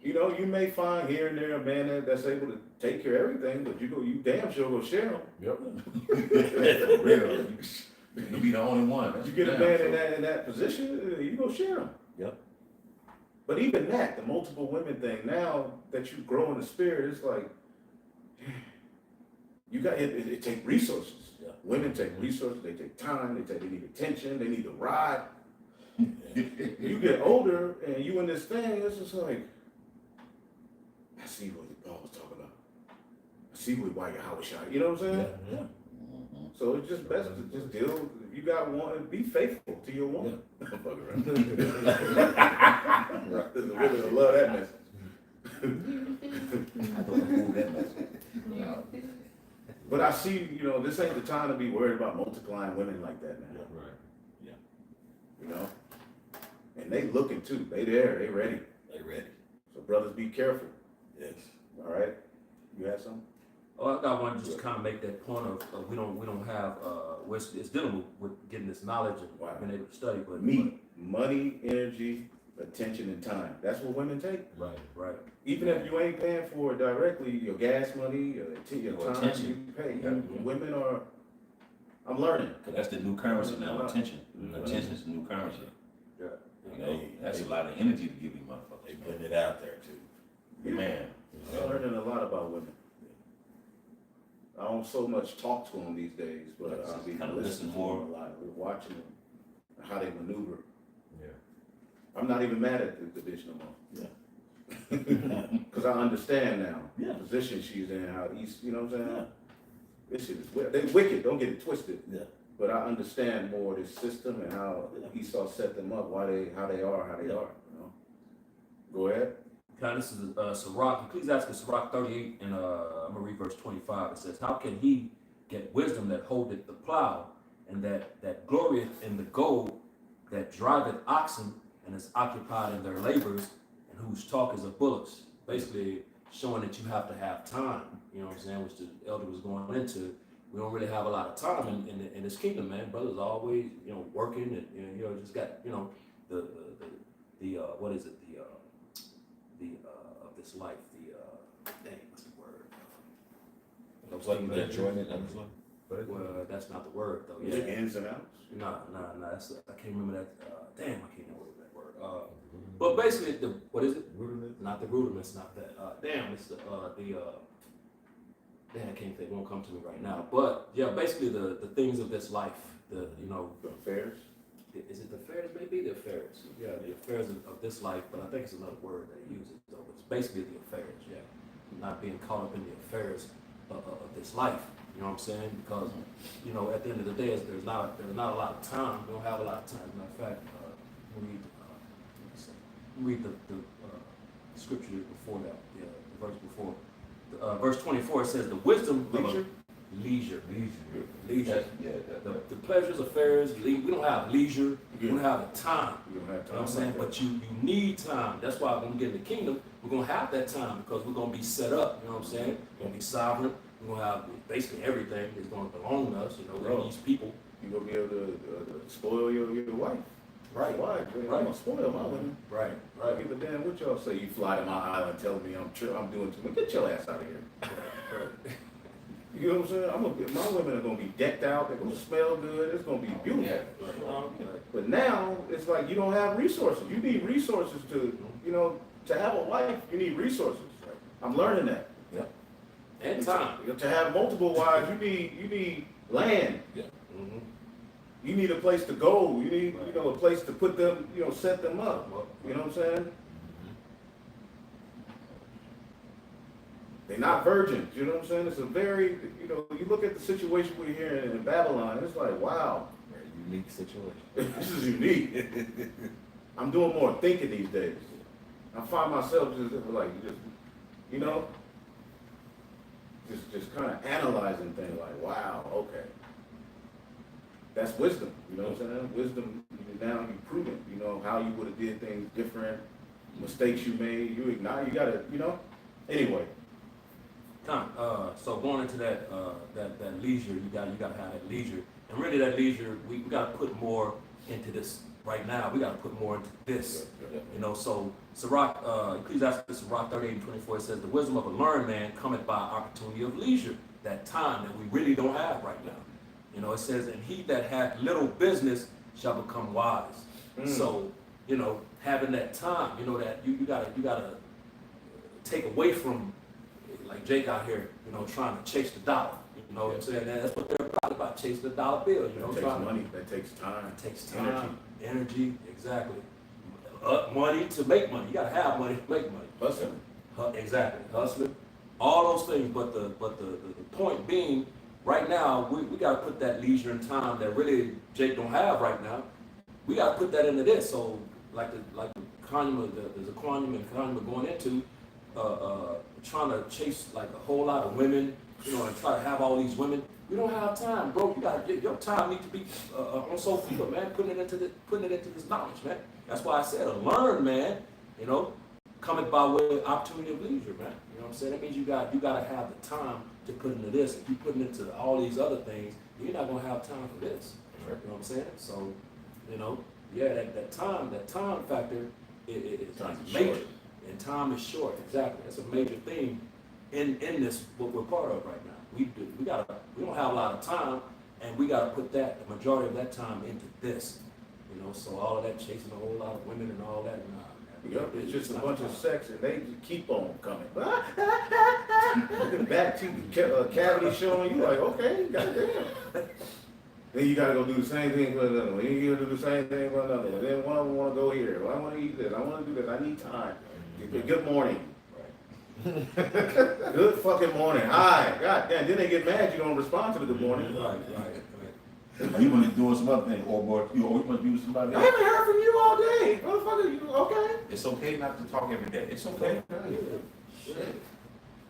You may find here and there a man that's able to take care of everything, but you damn sure go share them. Yep. For real. You be the only one. You get a man in that position, you go share them. Yep. But even that, the multiple women thing, now that you grow in the spirit, it's like you got it take resources. Yeah. Women take resources, they take time, they need attention, they need to ride. You get older and you in this thing, it's just like, I see what Paul was talking about. I see why Yahawashi, you know what I'm saying? Yeah. So it's just best to just deal. If you got one, be faithful to your woman. Fuck around. The women love that message. I don't know who that message. But I see, this ain't the time to be worried about multiplying women like that, man. Right. You know? And they looking too. They there. They ready. They ready. So brothers, be careful. Yes. All right? You have something? Oh, I got one just to kind of make that point of we don't have it's dealing with getting this knowledge and Wow. being able to study, but Money, energy, attention, and time. That's what women take. right. Even if you ain't paying for it directly, your gas money, your time, attention. you pay. Yeah. Women are. I'm learning. Cause that's the new currency now, Mhm. attention. Mhm. Attention is the new currency. Yeah. You know, that's a lot of energy to give these They motherfuckers. putting it out there too. Man. I'm learning a lot about women. I don't so much talk to them these days, but I'll be Kinda listen listening to more. them a lot. We're watching them, how they maneuver. Yeah. I'm not even mad at the bitch no more. Yeah. Because I understand now Yeah. the position she's in, how he's, you know what I'm saying? Yeah. This shit is they wicked, don't get it twisted. Yeah. But I understand more this system and how Esau set them up, how they are, you know? Go ahead. Okay, this is Sirach, Ecclesiastes Sirach 38, and I'm gonna read verse 25. It says, "How can he get wisdom that holdeth the plow, and that glorieth in the gold, that driveth oxen, and is occupied in their labors, and whose talk is of bullocks?" Basically, showing that you have to have time. You know what I'm saying? Which the elder was going into. We don't really have a lot of time in this kingdom, man. Brothers always, you know, working and you know, just got, you know, the what is it, of this life, dang, what's the word? Looks like you're enjoying it. Well, that's not the word though. The Yeah. ins and outs. No, that's I can't remember that. Damn, I can't remember that word. But basically, what is it? Rudiment. Not the rudiments, not that. Damn, it's damn, I can't think. It won't come to me right now. But yeah, basically the things of this life. The you know, The affairs. is it the affairs? Maybe the affairs. Yeah, the affairs of this life. But I think it's another word they use it. So it's basically the affairs. Yeah, not being caught up in the affairs of this life. You know what I'm saying? Because you know, at the end of the day, there's not a lot of time. We don't have a lot of time. Matter of fact, read the scripture before that. Yeah, the verse before. Verse 24 says, "The wisdom of leisure. Yeah. The pleasures, affairs. We don't have leisure. We don't have the time. You don't have You know time. what I'm saying? But you need time. That's why when we get in the kingdom, we're gonna have that time because we're gonna be set up. You know what I'm saying? We're gonna be sovereign. We're gonna have basically everything is gonna belong to us. You know, we're these people. You're going to be able to spoil your wife. Right. Wife. I'm going to spoil my women. Right. I don't give a damn what y'all say. You fly to my island telling me I'm doing too much. Get your ass out of here. You know what I'm saying? My women are going to be decked out. They're going to smell good. It's going to be beautiful. But now, it's like you don't have resources. You need resources to, you know, to have a wife, you need resources. I'm learning that. Yeah. And time. To have multiple wives, you need land. Yeah. Mm-hmm. You need a place to go. You need, you know, a place to put them, you know, set them up. You know what I'm saying? They're not virgins. You know what I'm saying? It's a very, you know, you look at the situation we're here in Babylon, it's like, wow. Very unique situation. This is unique. I'm doing more thinking these days. I find myself you know, just kind of analyzing things like, wow, okay. That's wisdom, you know what I'm saying? Wisdom, now you've proven, you know, how you would have did things different, mistakes you made, you gotta, you know? Anyway. Time. So going into that leisure, you gotta have that leisure, and really that leisure, we gotta put more into this right now. We gotta put more into this, you know. So Sirach, Ecclesiastes Sirach 38:24 it says, "The wisdom of a learned man cometh by opportunity of leisure," that time that we really don't have right now. You know, it says, "And he that hath little business shall become wise." So you know, having that time, you know, that you gotta take away from. Like Jake out here, you know, trying to chase the dollar. You know what I'm saying? That's what they're about, chasing the dollar bill. You know, That takes money. That takes time. It takes time, energy, exactly. Money to make money. You gotta have money to make money. Hustling. Exactly, hustling. All those things. But the point being, right now we gotta put that leisure and time that really Jake don't have right now. We gotta put that into this. So like the Kanye, there's a Kanye going into. Trying to chase like a whole lot of women, you know, and try to have all these women. We don't have time, bro. You got your time needs to be on Sophia, man. Putting it into this knowledge, man. That's why I said a learn, man. You know, cometh by way of opportunity of leisure, man. You know what I'm saying? That means you gotta have the time to put into this. If you put into all these other things, you're not gonna have time for this. You know what I'm saying? So, you know, yeah, that time factor is Time is major. short. And time is short, exactly. That's a major theme in this what we're part of right now. We don't have a lot of time, and we gotta put the majority of that time into this. You know, so all of that chasing a whole lot of women and all that, nah, man. Yep, it's just a not bunch the of time. sex, and they just keep on coming. Back to cavity showing you like, okay, goddamn. Then you gotta go do the same thing for another one. Then you gotta do the same thing for another one. Then one of them wanna go here. Well, I wanna eat this. I wanna do this. I need time. Good morning. Good fucking morning. Hi. God damn. Then they get mad you don't respond to the good morning. Right. Or you want to do some other thing, or you must be with somebody I else. haven't heard from you all day. Motherfucker, you okay? It's okay not to talk every day. It's okay. Shit.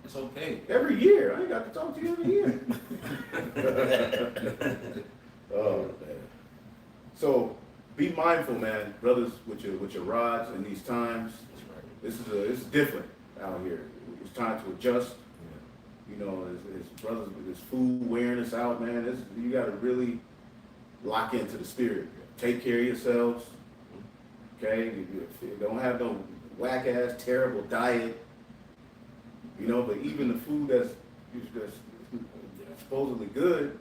It's okay. Every year. I ain't got to talk to you every year. Oh, man. So be mindful, man, brothers, with your rods in these times. This is different out here. It's time to adjust. You know, as brothers with this food wearing us out, man. You got to really lock into the spirit. Take care of yourselves. Okay, you don't have no whack ass terrible diet. You know, but even the food that's supposedly good,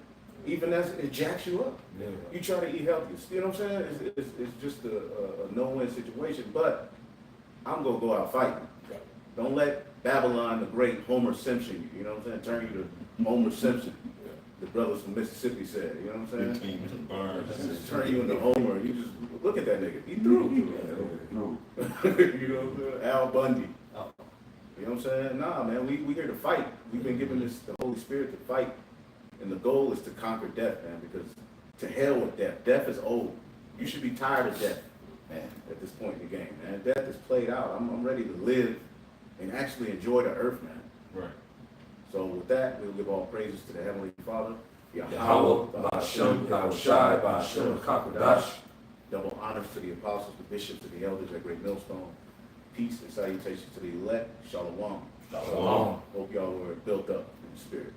even it jacks you up. Yeah. You try to eat healthy. You know what I'm saying? It's just a no-win situation. But I'm gonna go out fighting. Don't let Babylon the Great Homer Simpson you. You know what I'm saying? Turn you to Homer Simpson. The brothers from Mississippi said. You know what I'm saying? Teams and burns. Just turn you into Homer. You just look at that nigga. He threw. You know what I'm saying? Al Bundy. You know what I'm saying? Nah, man, we here to fight. We've been given the Holy Spirit to fight. And the goal is to conquer death, man, because to hell with death. Death is old. You should be tired of death, man, at this point in the game, man. Death is played out. I'm ready to live and actually enjoy the earth, man. Right. So with that, we'll give all praises to the Heavenly Father. Yahweh, Ba'ashem, Yahawashi, Ba'ashem, Kakodash. Double honors to the apostles, the bishops, and the elders at Great Millstone. Peace and salutations to the elect. Shalom. Shalom. Hope y'all were built up in the spirit.